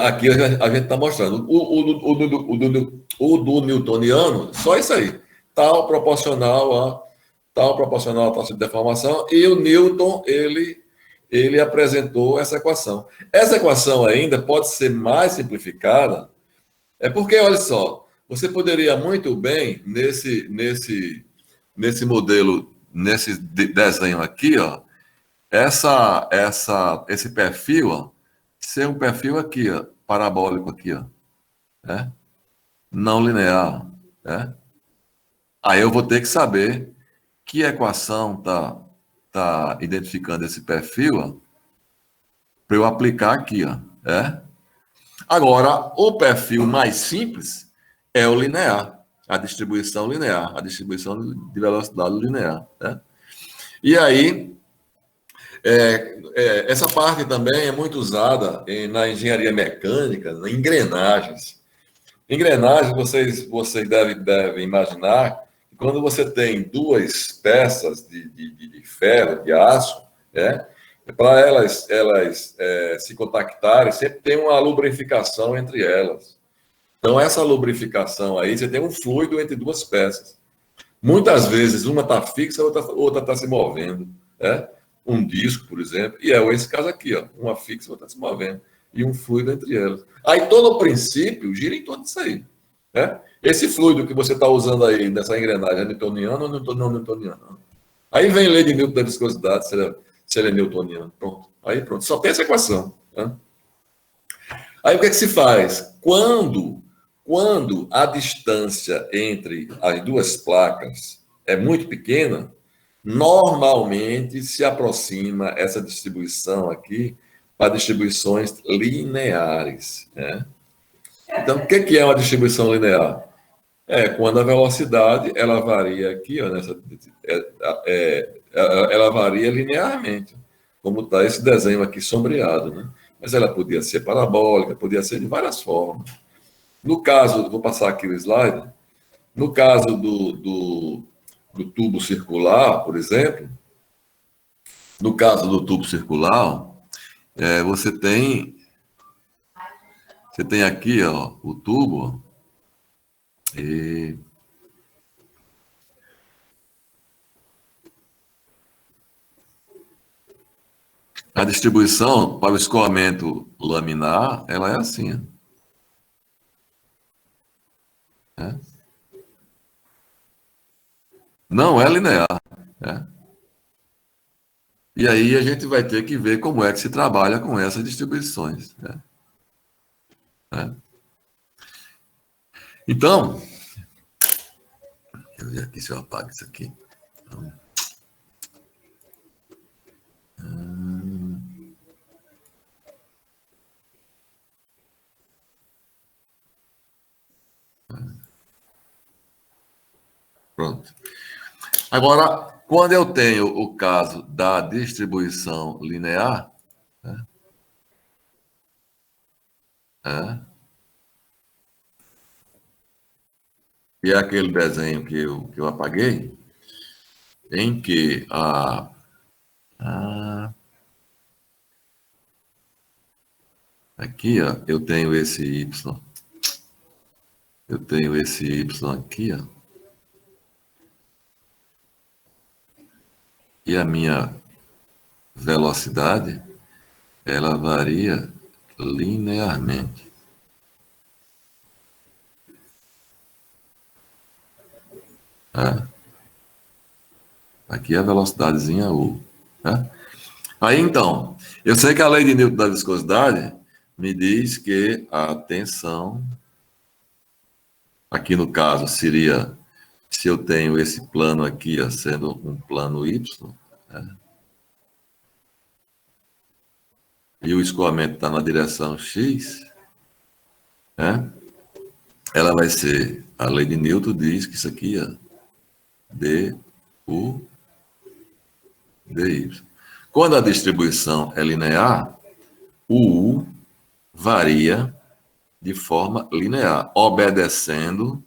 aqui a gente está mostrando. O do newtoniano, só isso aí. Tal proporcional à taxa de deformação. E o Newton, ele apresentou essa equação. Essa equação ainda pode ser mais simplificada. É porque, olha só, você poderia muito bem, nesse modelo, nesse desenho aqui, ó, esse perfil, ó, ser um perfil aqui, ó, parabólico aqui, ó, né? Não linear, né? Aí eu vou ter que saber que equação tá identificando esse perfil, para eu aplicar aqui, ó, né? Agora, o perfil mais simples é o linear, a distribuição linear, a distribuição de velocidade linear, né? E aí, essa parte também é muito usada na engenharia mecânica, em engrenagens. Engrenagens, vocês devem imaginar que quando você tem duas peças de ferro, de aço, né, para elas se contactarem, sempre tem uma lubrificação entre elas. Então, essa lubrificação aí, você tem um fluido entre duas peças. Muitas vezes, uma está fixa, a outra está se movendo, né? Um disco, por exemplo, e é esse caso aqui, ó, uma fixa, outra está se movendo, e um fluido entre elas. Aí, todo o princípio gira em torno disso aí, né? Esse fluido que você está usando aí, nessa engrenagem, é newtoniano ou não newtoniano? Aí vem a lei de Newton da viscosidade, se ele é newtoniano. Pronto. Aí, pronto. Só tem essa equação, né? Aí, o que é que se faz? Quando a distância entre as duas placas é muito pequena, normalmente se aproxima essa distribuição aqui para distribuições lineares, né? Então, o que é uma distribuição linear? É quando a velocidade ela varia aqui, ó, ela varia linearmente, como está esse desenho aqui sombreado, né? Mas ela podia ser parabólica, podia ser de várias formas. No caso, vou passar aqui o slide. No caso do tubo circular, por exemplo, no caso do tubo circular, você tem aqui, ó, o tubo, e a distribuição para o escoamento laminar, ela é assim, né? Não é linear, né? E aí a gente vai ter que ver como é que se trabalha com essas distribuições, né? Então, deixa eu ver aqui se eu apago isso aqui. Pronto. Agora, quando eu tenho o caso da distribuição linear, né, é, e é aquele desenho que eu apaguei, em que a Aqui, ó, eu tenho esse Y. Eu tenho esse Y aqui, ó. E a minha velocidade, ela varia linearmente. Tá? Aqui é a velocidadezinha U. Tá? Aí, então, eu sei que a lei de Newton da viscosidade me diz que a tensão, aqui no caso, seria, se eu tenho esse plano aqui, ó, sendo um plano Y, né? E o escoamento está na direção X, né? Ela vai ser, a lei de Newton diz que isso aqui é du dy. Quando a distribuição é linear, o U varia de forma linear, obedecendo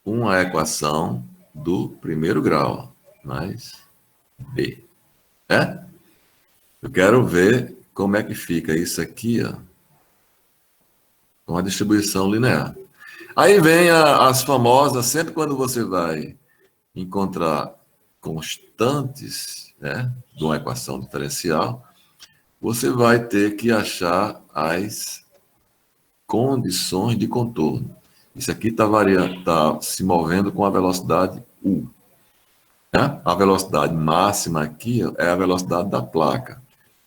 uma equação do primeiro grau, mais B. É? Eu quero ver como é que fica isso aqui, ó, com a distribuição linear. Aí vem as famosas, sempre quando você vai encontrar constantes, né, de uma equação diferencial, você vai ter que achar as condições de contorno. Isso aqui está tá se movendo com a velocidade U. Né? A velocidade máxima aqui é a velocidade da placa.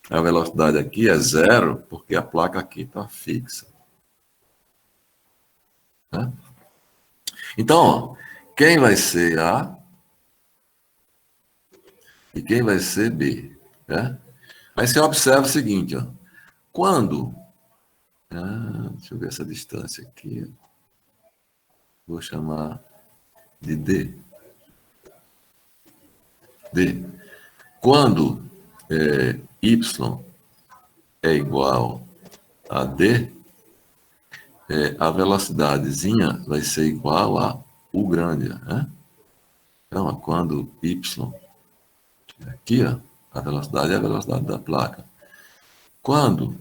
A velocidade aqui é zero, porque a placa aqui está fixa. Né? Então, ó, quem vai ser A e quem vai ser B? Né? Aí você observa o seguinte, ó, quando... deixa eu ver essa distância aqui. Vou chamar de D. D. Quando Y é igual a D, a velocidadezinha vai ser igual a U grande. Né? Então, ó, quando Y, aqui, ó, a velocidade é a velocidade da placa. Quando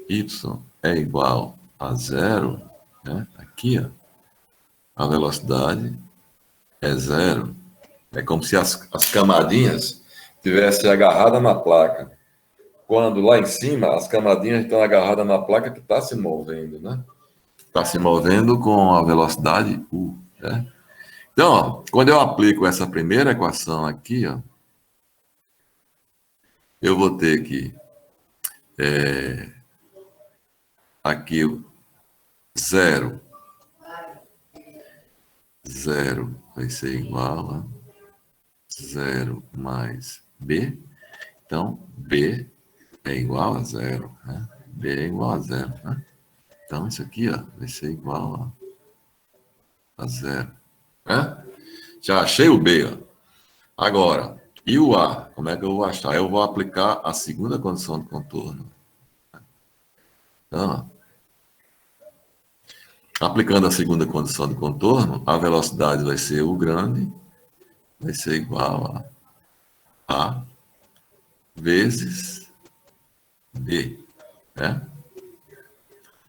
Y é igual a zero, né? Aqui, ó, a velocidade é zero. É como se as camadinhas tivessem agarradas na placa. Quando lá em cima, as camadinhas estão agarradas na placa que está se movendo, né? Está se movendo com a velocidade U, né? Então, ó, quando eu aplico essa primeira equação aqui, ó, eu vou ter que aqui zero, zero vai ser igual a zero mais B. Então, B é igual a zero, né? B é igual a zero, né? Então, isso aqui, ó, vai ser igual a zero, né? Já achei o B, ó. Agora, e o A? Como é que eu vou achar? Eu vou aplicar a segunda condição de contorno. Então, ó, aplicando a segunda condição de contorno, a velocidade vai ser U grande, vai ser igual a vezes D, né?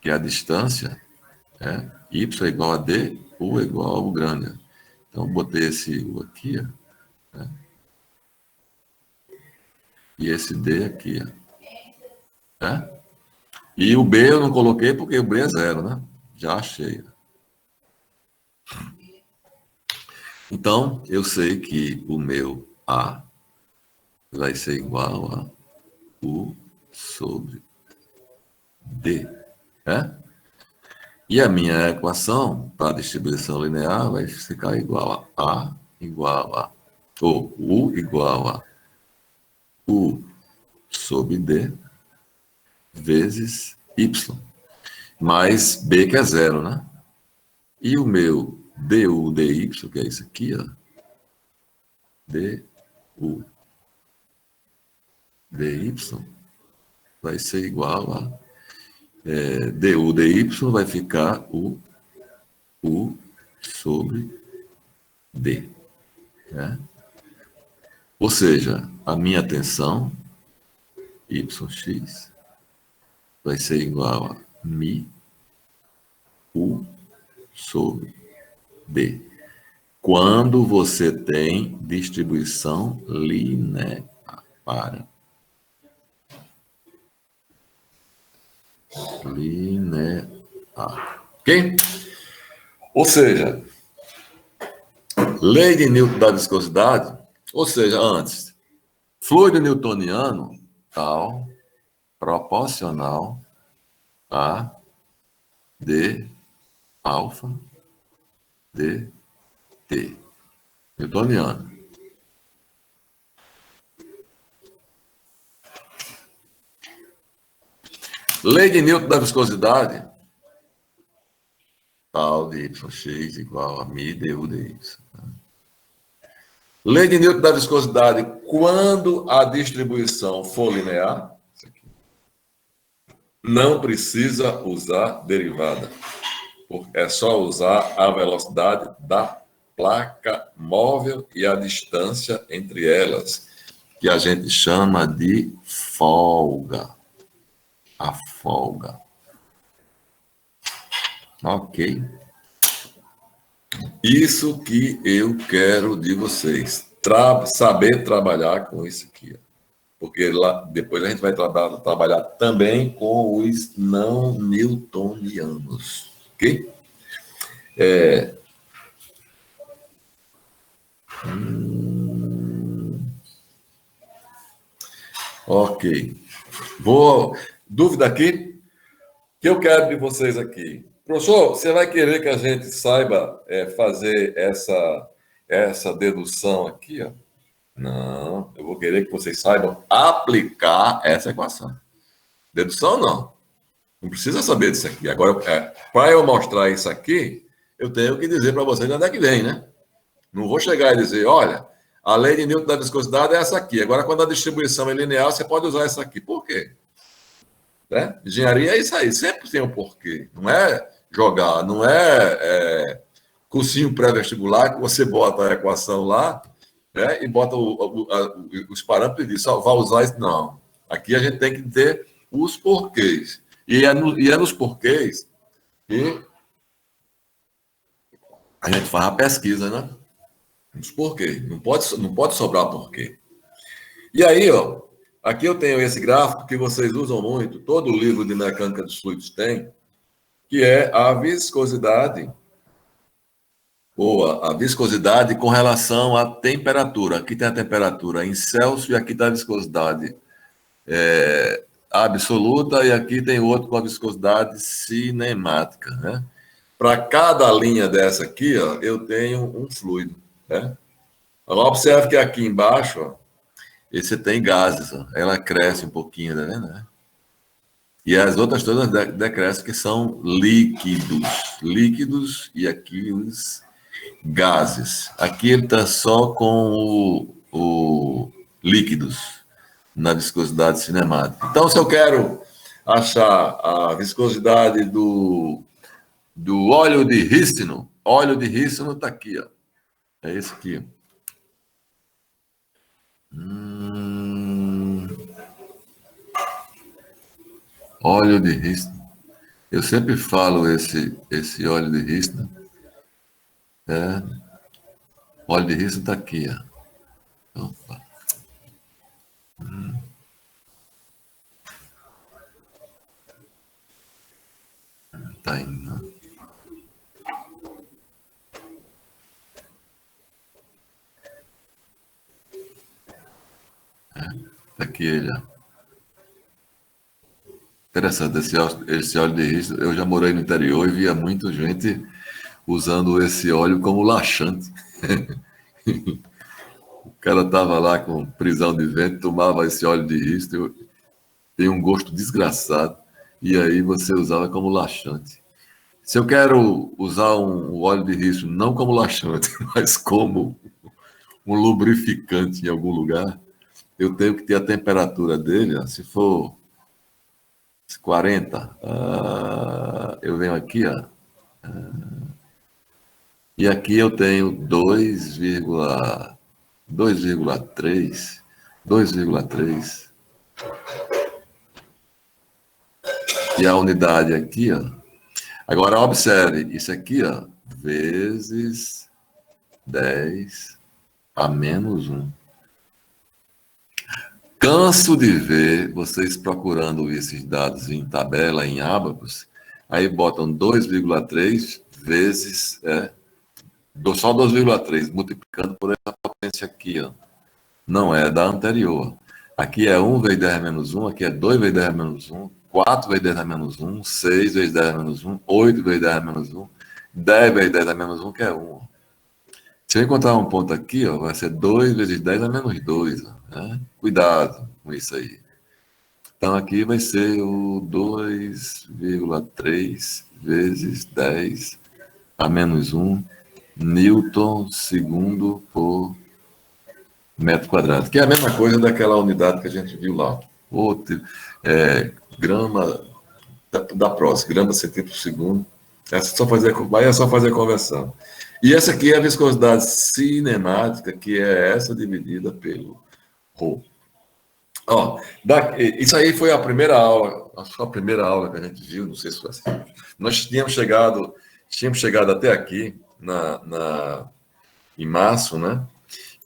Que é a distância, né? Y é igual a D, U é igual a U grande. Então, botei esse U aqui, ó, né? E esse D aqui, ó, né? E o B eu não coloquei porque o B é zero, né? Já achei. Então, eu sei que o meu A vai ser igual a U sobre D, né? E a minha equação para a distribuição linear vai ficar igual a igual a, ou U igual a U sobre D vezes Y, mais B que é zero, né? E o meu du dy, que é isso aqui, ó, du dy vai ser igual a du dy vai ficar o U sobre D, né? Ou seja, a minha tensão, YX, vai ser igual a Mi U sobre D. Quando você tem distribuição linear. Linear. Ok? Ou seja, lei de Newton da viscosidade, ou seja, antes, fluido newtoniano, tal, proporcional a d alfa dt. Newtoniano. Lei de Newton da viscosidade, tal de yx igual a mi du dy. Lei de Newton da viscosidade, quando a distribuição for linear, não precisa usar derivada. É só usar a velocidade da placa móvel e a distância entre elas, que a gente chama de folga. A folga. Ok? Isso que eu quero de vocês. Saber trabalhar com isso aqui. Porque lá, depois a gente vai trabalhar também com os não newtonianos. Ok? Ok. Dúvida aqui? O que eu quero de vocês aqui? Professor, você vai querer que a gente saiba fazer essa dedução aqui? Ó? Não, eu vou querer que vocês saibam aplicar essa equação. Dedução, não. Não precisa saber disso aqui. Agora, para eu mostrar isso aqui, eu tenho que dizer para vocês de onde é que vem, né? Não vou chegar e dizer, olha, a lei de Newton da viscosidade é essa aqui. Agora, quando a distribuição é linear, você pode usar essa aqui. Por quê? Né? Engenharia é isso aí, sempre tem um porquê. Não é jogar, não é cursinho pré-vestibular que você bota a equação lá, né, e bota os parâmetros e diz, só vai usar isso. Não. Aqui a gente tem que ter os porquês. E é nos porquês que a gente faz a pesquisa, né? Os porquês. Não pode sobrar porquê. E aí, ó, aqui eu tenho esse gráfico que vocês usam muito, todo livro de mecânica dos fluidos tem, que é a viscosidade, ou a viscosidade com relação à temperatura. Aqui tem a temperatura em Celsius e aqui está a viscosidade absoluta e aqui tem outro com a viscosidade cinemática, né? Para cada linha dessa aqui, ó, eu tenho um fluido, né? Agora observe que aqui embaixo, ó, esse tem gases, ó, ela cresce um pouquinho, tá vendo? Né? E as outras todas decrescem, que são líquidos. Líquidos e aqui os gases. Aqui ele está só com o líquidos na viscosidade cinemática. Então, se eu quero achar a viscosidade do óleo de rícino está aqui, ó. É esse aqui. Óleo de rícino. Eu sempre falo esse óleo de rícino. O óleo de rícino está aqui, ó. Opa. Tá indo. Tá aqui ele, ó. Interessante, esse óleo de rícino. Eu já morei no interior e via muita gente usando esse óleo como laxante. O cara tava lá com prisão de vento, tomava esse óleo de rícino, tem um gosto desgraçado, e aí você usava como laxante. Se eu quero usar um óleo de rícino não como laxante, mas como um lubrificante em algum lugar, eu tenho que ter a temperatura dele, ó, se for 40, eu venho aqui, ó, e aqui eu tenho 2,3, E a unidade aqui, ó. Agora, observe, isso aqui, ó, vezes 10 a menos 1. Canso de ver vocês procurando esses dados em tabela, em Abacus, aí botam 2,3 vezes, só 2,3, multiplicando por essa potência aqui, ó. Não é da anterior. Aqui é 1 vezes 10 menos 1, aqui é 2 vezes 10 menos 1, 4 vezes 10 menos 1, 6 vezes 10 menos 1, 8 vezes 10 menos 1, 10 vezes 10 menos 1, que é 1. Se eu encontrar um ponto aqui, ó, vai ser 2 vezes 10 a menos 2. Ó, né? Cuidado com isso aí. Então, aqui vai ser o 2,3 vezes 10 a menos 1 Newton segundo por metro quadrado. Que é a mesma coisa daquela unidade que a gente viu lá. Grama da próxima, grama centímetro por segundo. Aí é só fazer a conversão. E essa aqui é a viscosidade cinemática, que é essa dividida pelo ρ. Isso aí foi a primeira aula, acho que foi a primeira aula que a gente viu, não sei se foi assim. Nós tínhamos chegado até aqui, em março, né?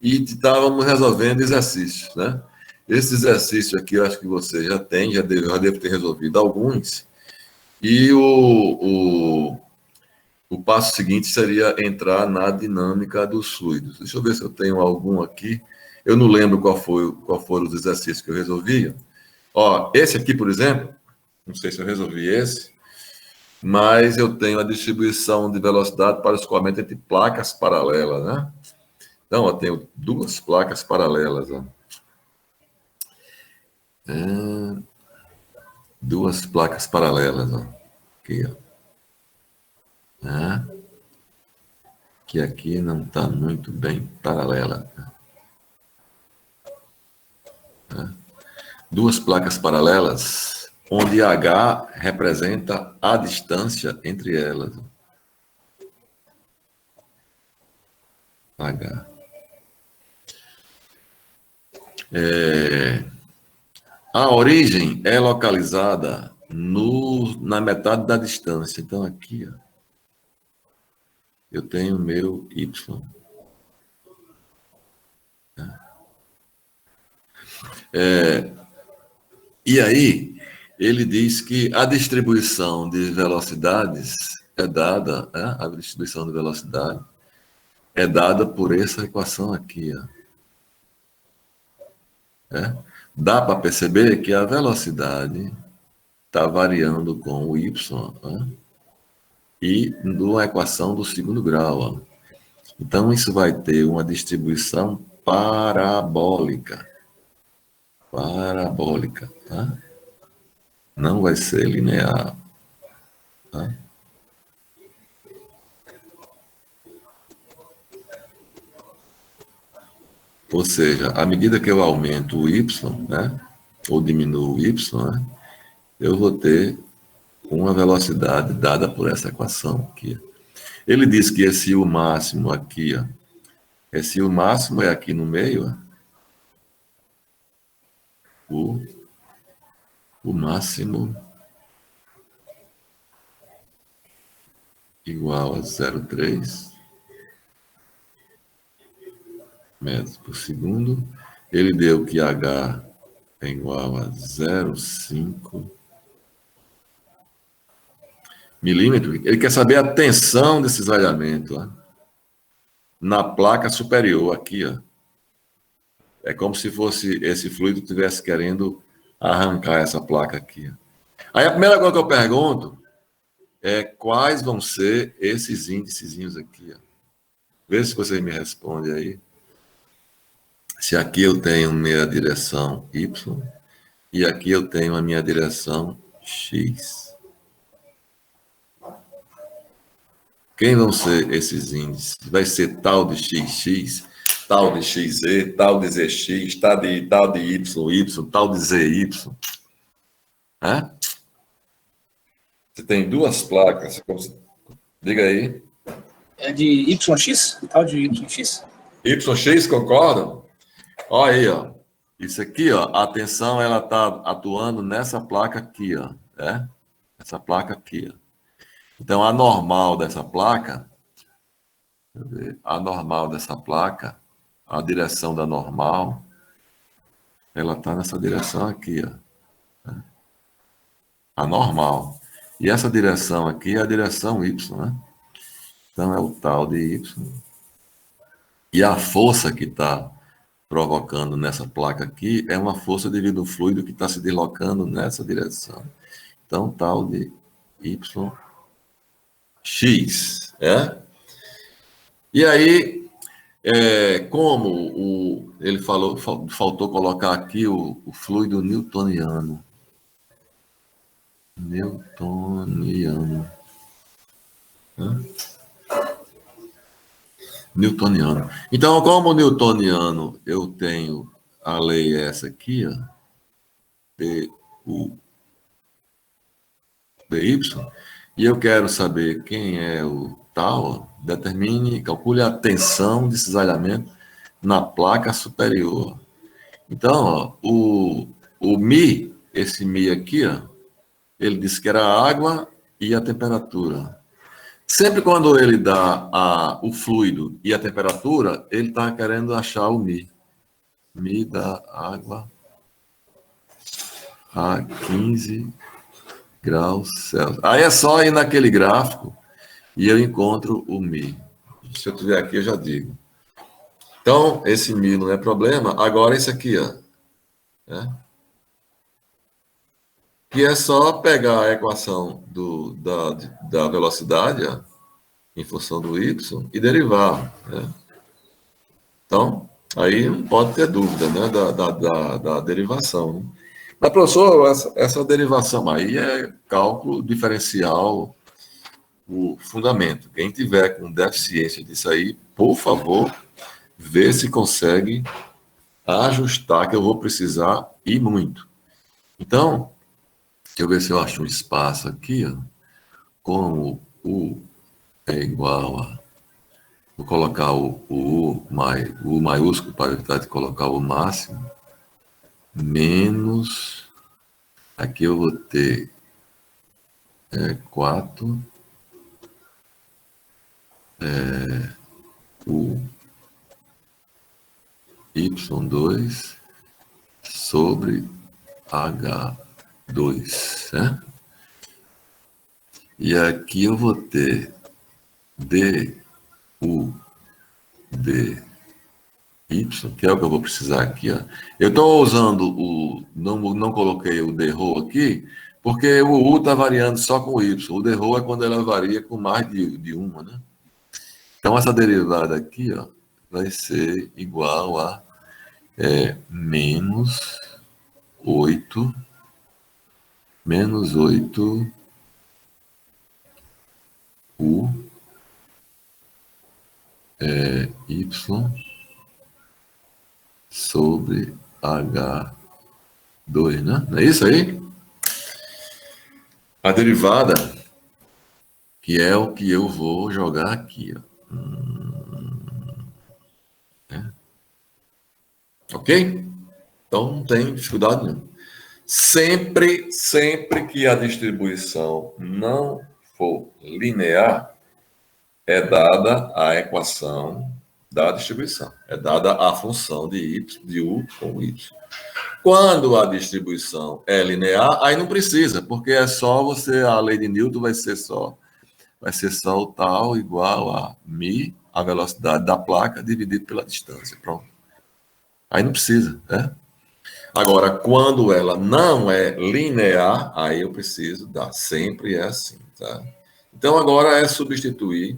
E estávamos resolvendo exercícios, né? Esse exercício aqui, eu acho que você já tem, já deve ter resolvido alguns. E o passo seguinte seria entrar na dinâmica dos fluidos. Deixa eu ver se eu tenho algum aqui. Eu não lembro qual foram os exercícios que eu resolvia. Esse aqui, por exemplo, não sei se eu resolvi esse, mas eu tenho a distribuição de velocidade para o escoamento entre placas paralelas, né? Então, eu tenho duas placas paralelas. Duas placas paralelas. Aqui, ó. Que aqui não está muito bem paralela. Duas placas paralelas, onde H representa a distância entre elas. H. A origem é localizada na metade da distância. Então, aqui, ó, eu tenho meu Y. E aí, ele diz que a distribuição de velocidades é dada, a distribuição de velocidade é dada por essa equação aqui. Dá para perceber que a velocidade está variando com o y, e numa equação do segundo grau. Então, isso vai ter uma distribuição parabólica. Parabólica, tá? Não vai ser linear. Tá? Ou seja, à medida que eu aumento o y, né, ou diminuo o y, né, eu vou ter uma velocidade dada por essa equação aqui. Ele diz que esse U máximo aqui, esse U máximo é aqui no meio, o máximo igual a 0,3 metros por segundo. Ele deu que H é igual a 0,5 milímetro. Ele quer saber a tensão desse espalhamento na placa superior aqui. É como se fosse esse fluido estivesse querendo arrancar essa placa aqui. Aí a primeira coisa que eu pergunto é quais vão ser esses índicezinhos aqui. Vê se vocês me respondem aí. Se aqui eu tenho minha direção Y e aqui eu tenho a minha direção X. Quem vão ser esses índices? Vai ser tal de XX, tal de XZ, tal de ZX, tal de YY, tal de ZY. Você tem duas placas. Diga aí. É de YX? Tal de YX? YX, concordam? Olha aí, ó. Isso aqui, ó, a tensão ela está atuando nessa placa aqui, ó. Essa placa aqui, ó. Então, a normal dessa placa, a normal dessa placa, a direção da normal, ela está nessa direção aqui, ó. A normal. E essa direção aqui é a direção Y, né? Então, é o tal de Y. E a força que está provocando nessa placa aqui é uma força devido ao fluido que está se deslocando nessa direção. Então, tal de YX, é? E aí, como ele falou, faltou colocar aqui o fluido newtoniano. Newtoniano. Né? Newtoniano. Então, como newtoniano, eu tenho a lei essa aqui, ó, DU dy, e eu quero saber quem é o tal, determine, calcule a tensão de cisalhamento na placa superior. Então, ó, o Mi, esse Mi aqui, ó, ele disse que era a água e a temperatura. Sempre quando ele dá o fluido e a temperatura, ele está querendo achar o Mi. Mi da água a 15 graus Celsius. Aí é só ir naquele gráfico e eu encontro o Mi. Se eu tiver aqui, eu já digo. Então, esse Mi não é problema. Agora, esse aqui, ó. Né? Que é só pegar a equação da velocidade, ó, em função do Y, e derivar. Né? Então, aí não pode ter dúvida, né, da derivação. Né? Mas, professor, essa derivação aí é cálculo diferencial, o fundamento. Quem tiver com deficiência disso aí, por favor, vê se consegue ajustar, que eu vou precisar e muito. Então, deixa eu ver se eu acho um espaço aqui, ó, como U é igual a... Vou colocar o U maiúsculo para evitar de colocar o máximo, menos... Aqui eu vou ter 4 U Y2 sobre H2, né? E aqui eu vou ter DU dy, que é o que eu vou precisar aqui, ó. Eu estou usando não coloquei o dρ aqui, porque o U está variando só com o Y. O dρ é quando ela varia com mais de uma, né? Então, essa derivada aqui, ó, vai ser igual a menos 8 U Y sobre H2, né? Não é isso aí? A derivada, que é o que eu vou jogar aqui, ó. Ok? Então, não tem dificuldade nenhuma. Sempre que a distribuição não for linear, é dada a equação da distribuição. É dada a função de U com Y. Quando a distribuição é linear, aí não precisa, porque é só a lei de Newton vai ser só o tal igual a μ, a velocidade da placa, dividido pela distância. Pronto. Aí não precisa, né? Agora, quando ela não é linear, aí eu preciso dar. Sempre é assim, tá? Então, agora é substituir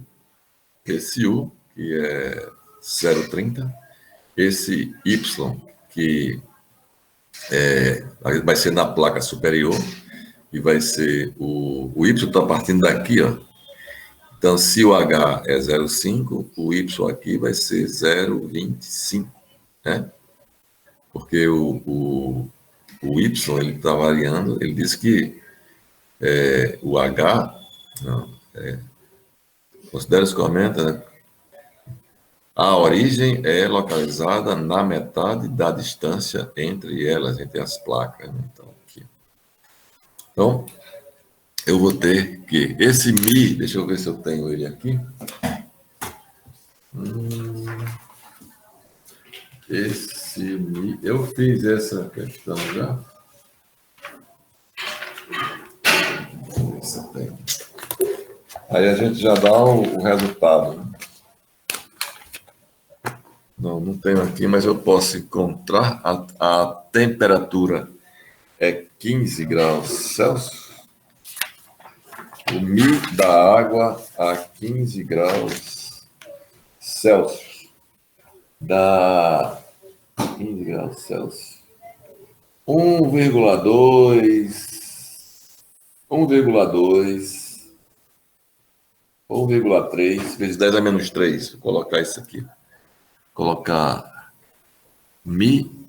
esse U, que é 0,30, esse Y, que vai ser na placa superior, e vai ser o Y está partindo daqui, ó. Então, se o H é 0,5, o Y aqui vai ser 0,25, né? Porque o Y, ele está variando, ele diz que o H, considera os comentários, né? A origem é localizada na metade da distância entre elas, entre as placas. Né? Então, aqui. Então, eu vou ter que esse mi, deixa eu ver se eu tenho ele aqui. Esse mi, eu fiz essa questão já. Deixa eu ver se eu tenho. Aí a gente já dá o resultado. Não tenho aqui, mas eu posso encontrar. A temperatura é 15 graus Celsius. O Mi da água a 15 graus Celsius dá 15 graus Celsius. 1,2, 1,3 vezes 10 a menos 3. Vou colocar isso aqui. Colocar Mi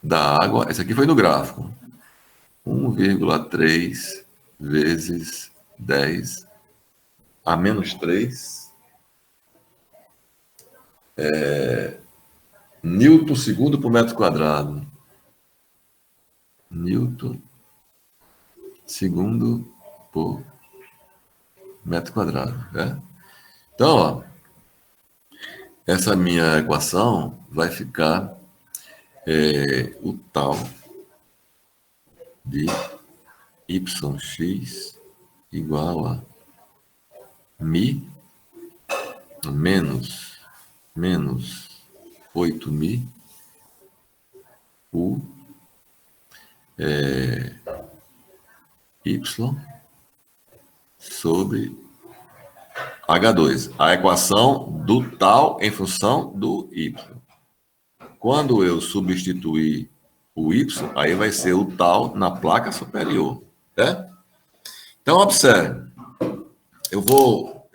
da água. Esse aqui foi no gráfico. 1,3 vezes 10 a menos 3 Newton segundo por metro quadrado. Newton segundo por metro quadrado. Né? Então, ó, essa minha equação vai ficar o tal de yx igual a mi menos 8mi u y sobre H2. A equação do tal em função do y. Quando eu substituir o y, aí vai ser o tal na placa superior. Né? Então, observe. Eu vou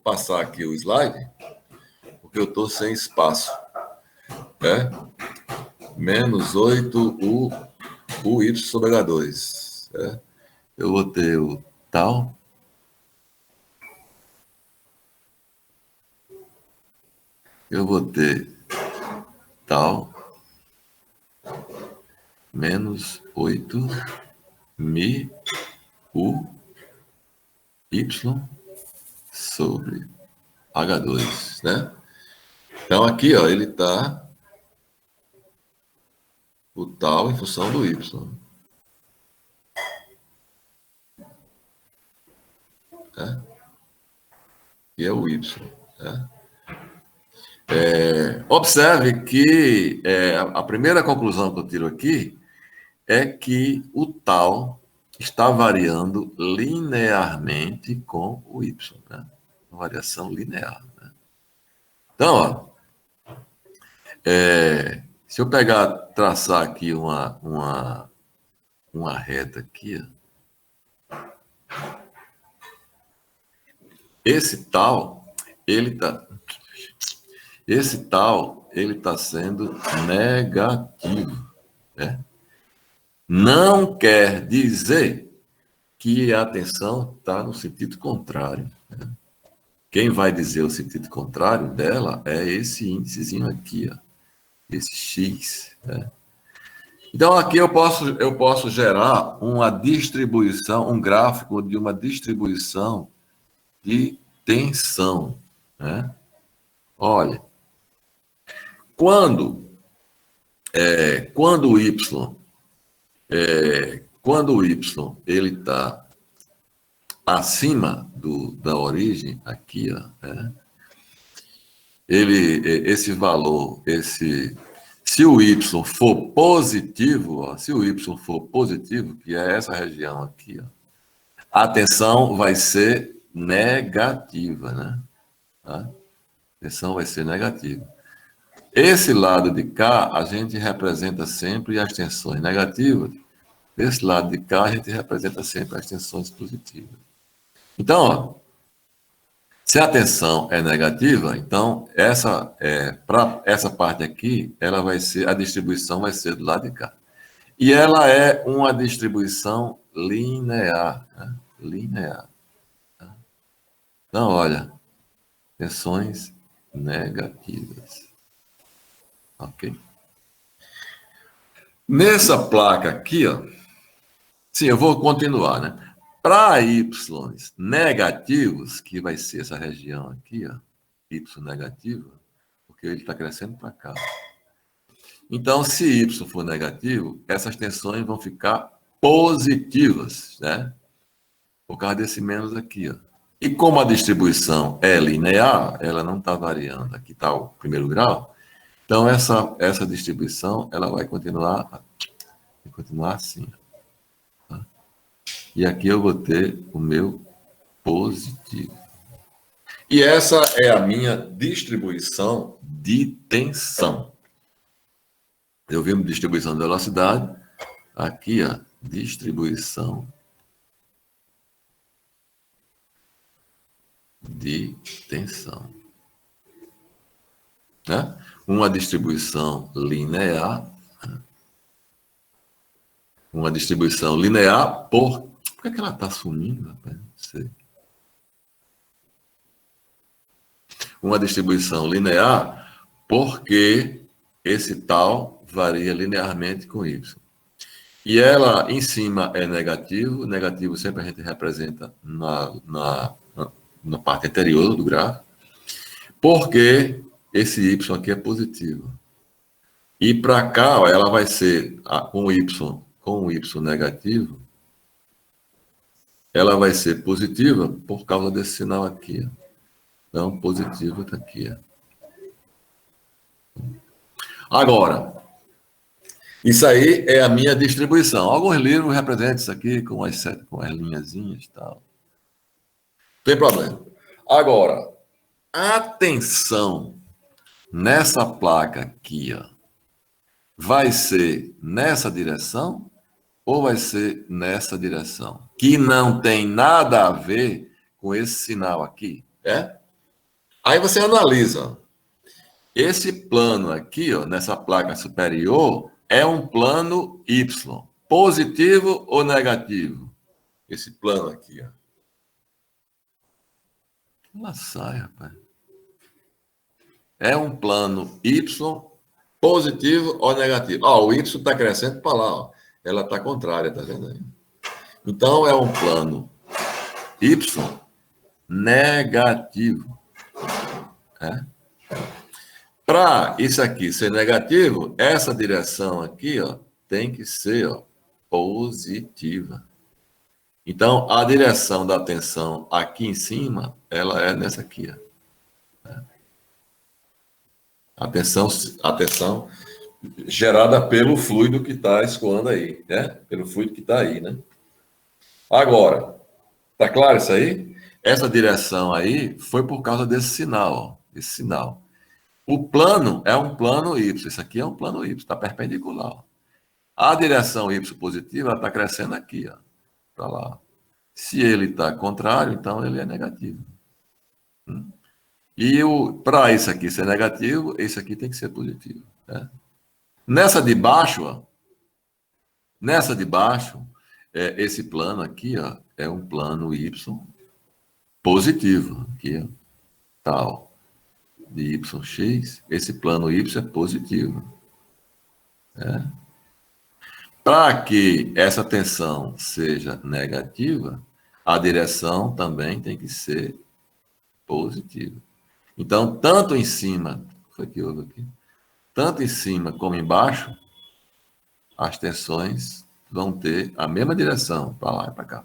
passar aqui o slide, porque eu estou sem espaço. Né? Menos 8 y sobre H2. Né? Eu vou ter o tal. Eu vou ter tal menos 8 mi u y sobre H2, né? Então, aqui, ó, ele está o tal em função do y. Né? Que é o y. Né? Observe que a primeira conclusão que eu tiro aqui é que o tal está variando linearmente com o y. Né? Uma variação linear. Né? Então, ó, se eu traçar aqui uma reta aqui, ó, esse tal, ele está sendo negativo. Né? Não quer dizer que a tensão está no sentido contrário. Né? Quem vai dizer o sentido contrário dela é esse índicezinho aqui, ó, esse x. Né? Então, aqui eu posso gerar uma distribuição, um gráfico de uma distribuição de tensão. Né? Olha, quando o y ele está acima da origem aqui, ó, né? Esse valor, se o y for positivo, ó, se o y for positivo, que é essa região aqui, ó, a tensão vai ser negativa, né? Tá? A tensão vai ser negativa. Esse lado de cá, a gente representa sempre as tensões negativas. Desse lado de cá, a gente representa sempre as tensões positivas. Então, ó, se a tensão é negativa, então para essa parte aqui, a distribuição vai ser do lado de cá. E ela é uma distribuição linear. Né? Linear. Tá? Então, olha, tensões negativas. Ok? Nessa placa aqui, ó, Sim, eu vou continuar, né? Para y negativos, que vai ser essa região aqui, ó, y negativo, porque ele está crescendo para cá. Então, se y for negativo, essas tensões vão ficar positivas, né? Por causa desse menos aqui, ó. E como a distribuição é linear, ela não está variando. Aqui está o primeiro grau. Então, essa distribuição ela vai continuar assim. Tá? E aqui eu vou ter o meu positivo. E essa é a minha distribuição de tensão. Eu vi distribuição de velocidade. Aqui, ó, distribuição de tensão. Né? Uma distribuição linear. Uma distribuição linear por que ela está sumindo, rapaz? Não sei. Uma distribuição linear porque esse tal varia linearmente com y. E ela em cima é negativo. Negativo sempre a gente representa na parte anterior do gráfico. Porque esse y aqui é positivo. E para cá, ó, ela vai ser com o y negativo, ela vai ser positiva por causa desse sinal aqui. Ó. Então, positivo está aqui. Ó. Agora, isso aí é a minha distribuição. Alguns livros representam isso aqui com as linhazinhas e tal. Não tem problema. Agora, a tensão nessa placa aqui, ó, vai ser nessa direção ou vai ser nessa direção? Que não tem nada a ver com esse sinal aqui, é? Aí você analisa. Esse plano aqui, ó, nessa placa superior, é um plano Y. Positivo ou negativo? Esse plano aqui, ó. Ela sai, rapaz. É um plano Y, positivo ou negativo? Ó, o Y está crescendo para lá, ó. Ela está contrária, tá vendo aí? Então, é um plano Y negativo. É? Para isso aqui ser negativo, essa direção aqui, ó, tem que ser, ó, positiva. Então, a direção da tensão aqui em cima, ela é nessa aqui, ó. A tensão gerada pelo fluido que está escoando aí, né? Pelo fluido que está aí, né? Agora, tá claro isso aí? Essa direção aí foi por causa desse sinal, ó, esse sinal. O plano é um plano Y, isso aqui é um plano Y, está perpendicular. Ó. A direção Y positiva está crescendo aqui, ó, para lá. Se ele está contrário, então ele é negativo. E para isso aqui ser negativo, esse aqui tem que ser positivo. Né? Nessa de baixo, ó, esse plano aqui, ó, é um plano Y positivo. Aqui, ó, tal. De YX, esse plano Y é positivo. Né? Para que essa tensão seja negativa, a direção também tem que ser positiva. Então, tanto em cima, foi que houve aqui, tanto em cima como embaixo, as tensões vão ter a mesma direção, para lá e para cá.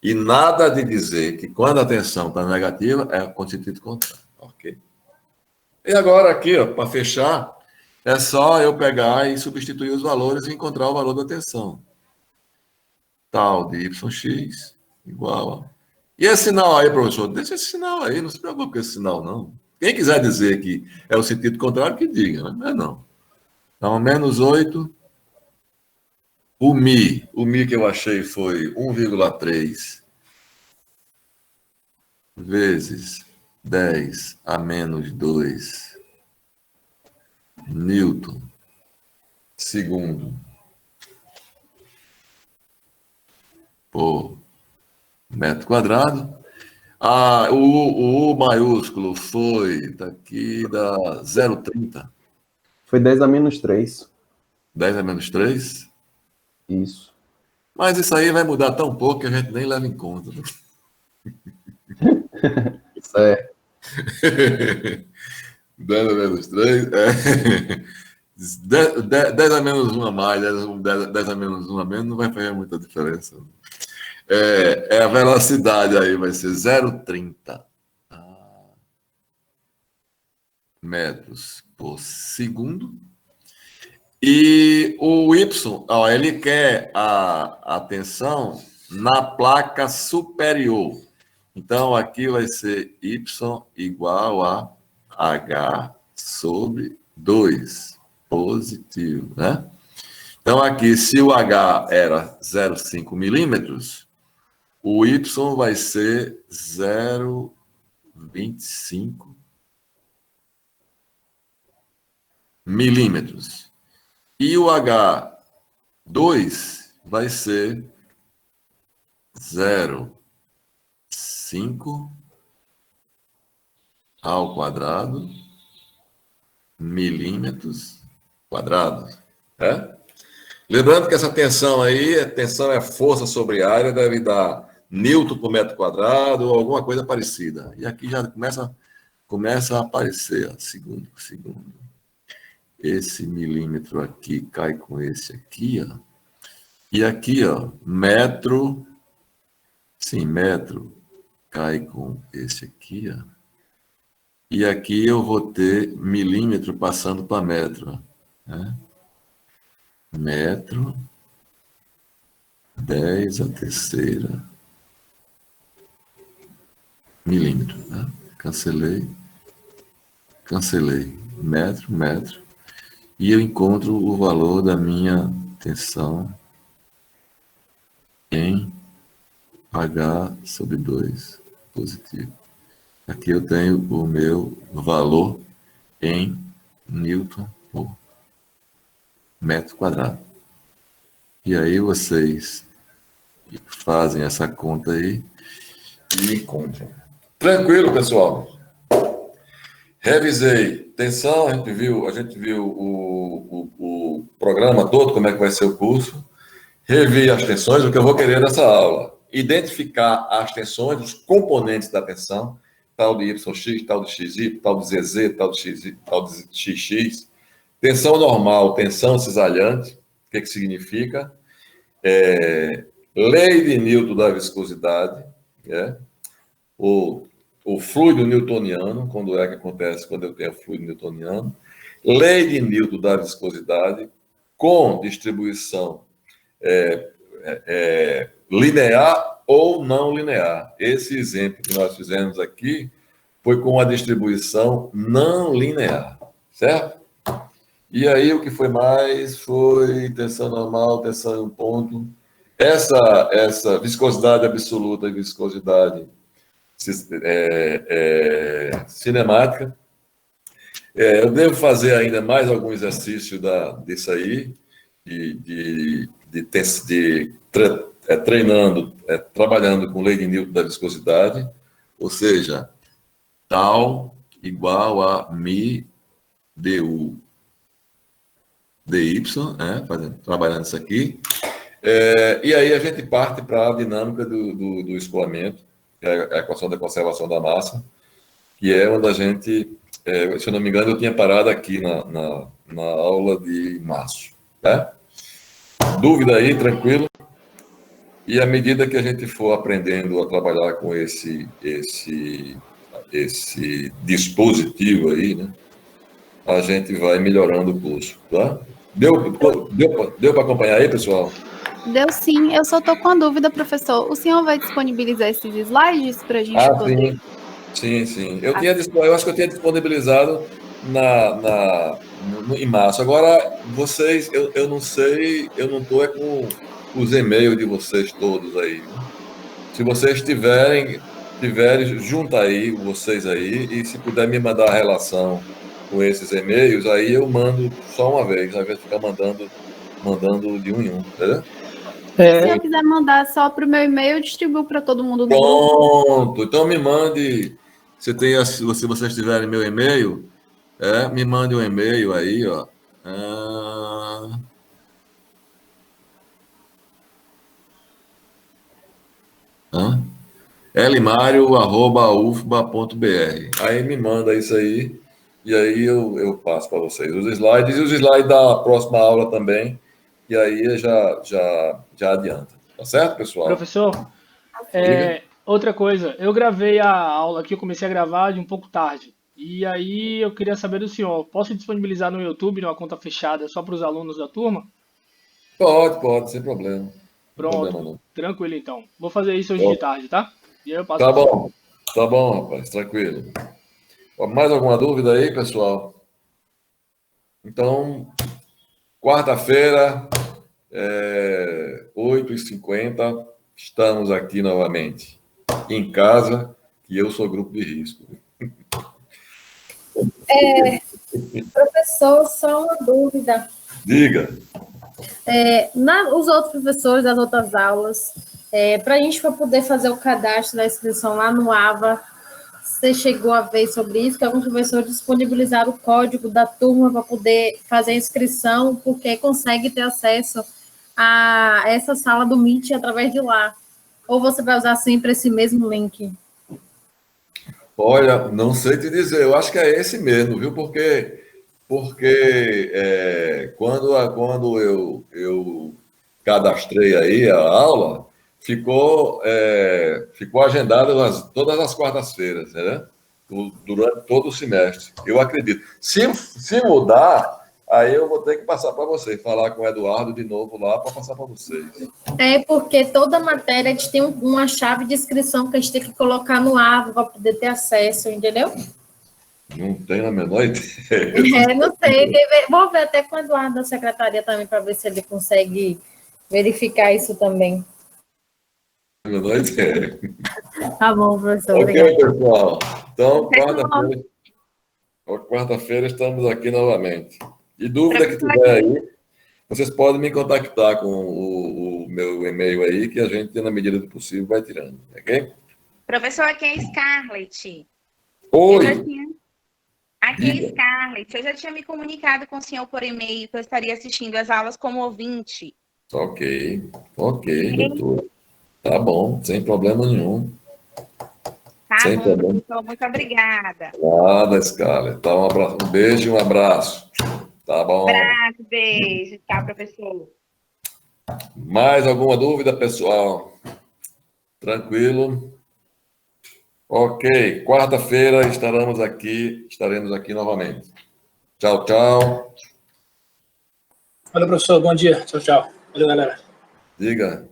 E nada de dizer que quando a tensão está negativa, é com sentido contrário. Ok? E agora aqui, para fechar, é só eu pegar e substituir os valores e encontrar o valor da tensão. Tal de YX igual a... E esse sinal aí, professor? Deixa esse sinal aí, não se preocupe com esse sinal, não. Quem quiser dizer que é o sentido contrário, que diga, mas não é não. Então, menos 8. O Mi que eu achei foi 1,3 vezes 10 a menos 2 Newton segundo por metro quadrado. O maiúsculo foi daqui da 0,30. Foi 10 a menos 3. 10 a menos 3? Isso. Mas isso aí vai mudar tão pouco que a gente nem leva em conta. Certo. 10 a menos 3, 10 a menos 1 a mais, 10 a menos 1 a menos, não vai fazer muita diferença. A velocidade aí vai ser 0,30 metros por segundo. E o Y, ó, ele quer a tensão na placa superior. Então, aqui vai ser Y igual a H sobre 2, positivo, né? Então, aqui, se o H era 0,5 milímetros, o Y vai ser 0,25 milímetros. E o H2 vai ser 0,5 ao quadrado milímetros quadrados. Lembrando que essa tensão aí, a tensão é força sobre área, deve dar Newton por metro quadrado ou alguma coisa parecida. E aqui já começa a aparecer, ó, segundo. Esse milímetro aqui cai com esse aqui, ó. E aqui, ó, metro cai com esse aqui, ó. E aqui eu vou ter milímetro passando para metro, né? Metro, 10 a terceira milímetro, né? Cancelei, metro, e eu encontro o valor da minha tensão em H sobre 2 positivo. Aqui eu tenho o meu valor em Newton por metro quadrado. E aí vocês fazem essa conta aí e encontram. Tranquilo, pessoal? Revisei. Tensão, a gente viu o programa todo, como é que vai ser o curso. Revi as tensões, o que eu vou querer nessa aula. Identificar as tensões, os componentes da tensão, tal de YX, tal de XY, tal de ZZ, tal de XY, tal de XX. Tensão normal, tensão cisalhante, o que significa? Lei de Newton da viscosidade, o fluido newtoniano, quando é que acontece quando eu tenho fluido newtoniano. Lei de Newton da viscosidade, com distribuição linear ou não linear. Esse exemplo que nós fizemos aqui foi com a distribuição não linear, certo? E aí o que foi mais foi tensão normal, tensão em um ponto. Essa viscosidade absoluta e viscosidade cinemática. Eu devo fazer ainda mais algum exercício disso aí, treinando, trabalhando com lei de Newton da viscosidade, ou seja, tal igual a mi du dy, trabalhando isso aqui. E aí a gente parte para a dinâmica do escoamento, que é a equação da conservação da massa, que é onde a gente, se eu não me engano, eu tinha parado aqui na aula de março. Tá? Dúvida aí, tranquilo? E à medida que a gente for aprendendo a trabalhar com esse dispositivo aí, né, a gente vai melhorando o curso, tá? Deu para acompanhar aí, pessoal? Deu sim. Eu só estou com a dúvida, professor. O senhor vai disponibilizar esses slides para a gente poder... Sim. Eu acho que eu tinha disponibilizado em março. Agora, vocês, eu não sei, eu não estou com os e-mails de vocês todos aí. Se vocês tiverem, junta aí, vocês aí, e se puder me mandar a relação com esses e-mails, aí eu mando só uma vez, ao invés de ficar mandando de um em um, entendeu? Se eu quiser mandar só para o meu e-mail, eu distribuo para todo mundo. Pronto, então me mande, se vocês tiverem meu e-mail, me mande um e-mail aí, ó. Hã? lmario@ufba.br. Aí me manda isso aí, e aí eu passo para vocês os slides, e os slides da próxima aula também, e aí já adianta. Tá certo, pessoal? Professor, Diga. outra coisa, eu gravei a aula aqui, eu comecei a gravar de um pouco tarde. E aí eu queria saber do senhor, posso disponibilizar no YouTube, numa conta fechada, só para os alunos da turma? Pode, sem problema. Sem Pronto, problema não. tranquilo então. Vou fazer isso hoje de tarde, tá? E aí eu passo Tá para o senhor. bom, rapaz, tranquilo. Mais alguma dúvida aí, pessoal? Então, quarta-feira, 8h50, estamos aqui novamente, em casa, e eu sou grupo de risco. Professor, só uma dúvida. Diga. Os outros professores das outras aulas, para a gente poder fazer o cadastro da inscrição lá no AVA, você chegou a ver sobre isso, que alguns professores disponibilizaram o código da turma para poder fazer a inscrição, porque consegue ter acesso a essa sala do Meet através de lá. Ou você vai usar sempre esse mesmo link? Olha, não sei te dizer, eu acho que é esse mesmo, viu? Porque quando eu cadastrei aí a aula, ficou agendada todas as quartas-feiras, né? Durante todo o semestre. Eu acredito. Se mudar, aí eu vou ter que passar para você, falar com o Eduardo de novo lá para passar para vocês. Porque toda matéria a gente tem uma chave de inscrição que a gente tem que colocar no AVA para poder ter acesso, entendeu? Não tenho a menor ideia. Não sei. Vou ver até com o Eduardo da secretaria também para ver se ele consegue verificar isso também. Não tenho a menor ideia. Tá bom, professor. Ok, Obrigada. pessoal. Então, quarta-feira estamos aqui novamente. E dúvida que tiver aí, vocês podem me contactar com o meu e-mail aí, que a gente, na medida do possível, vai tirando. Ok? Professor, aqui é Scarlett. Oi! Aqui é Scarlett. Eu já tinha me comunicado com o senhor por e-mail que eu estaria assistindo as aulas como ouvinte. Ok, doutor. Tá bom, sem problema nenhum. Tá Sem bom, problema. professor. Muito obrigada. Nada, Scarlett. Tá, um abraço, um beijo e um abraço. Tá bom. Abraço, beijo. Tchau, professor. Mais alguma dúvida, pessoal? Tranquilo? Ok, quarta-feira estaremos aqui novamente. Tchau, tchau. Valeu, professor. Bom dia. Tchau, tchau. Valeu, galera. Diga.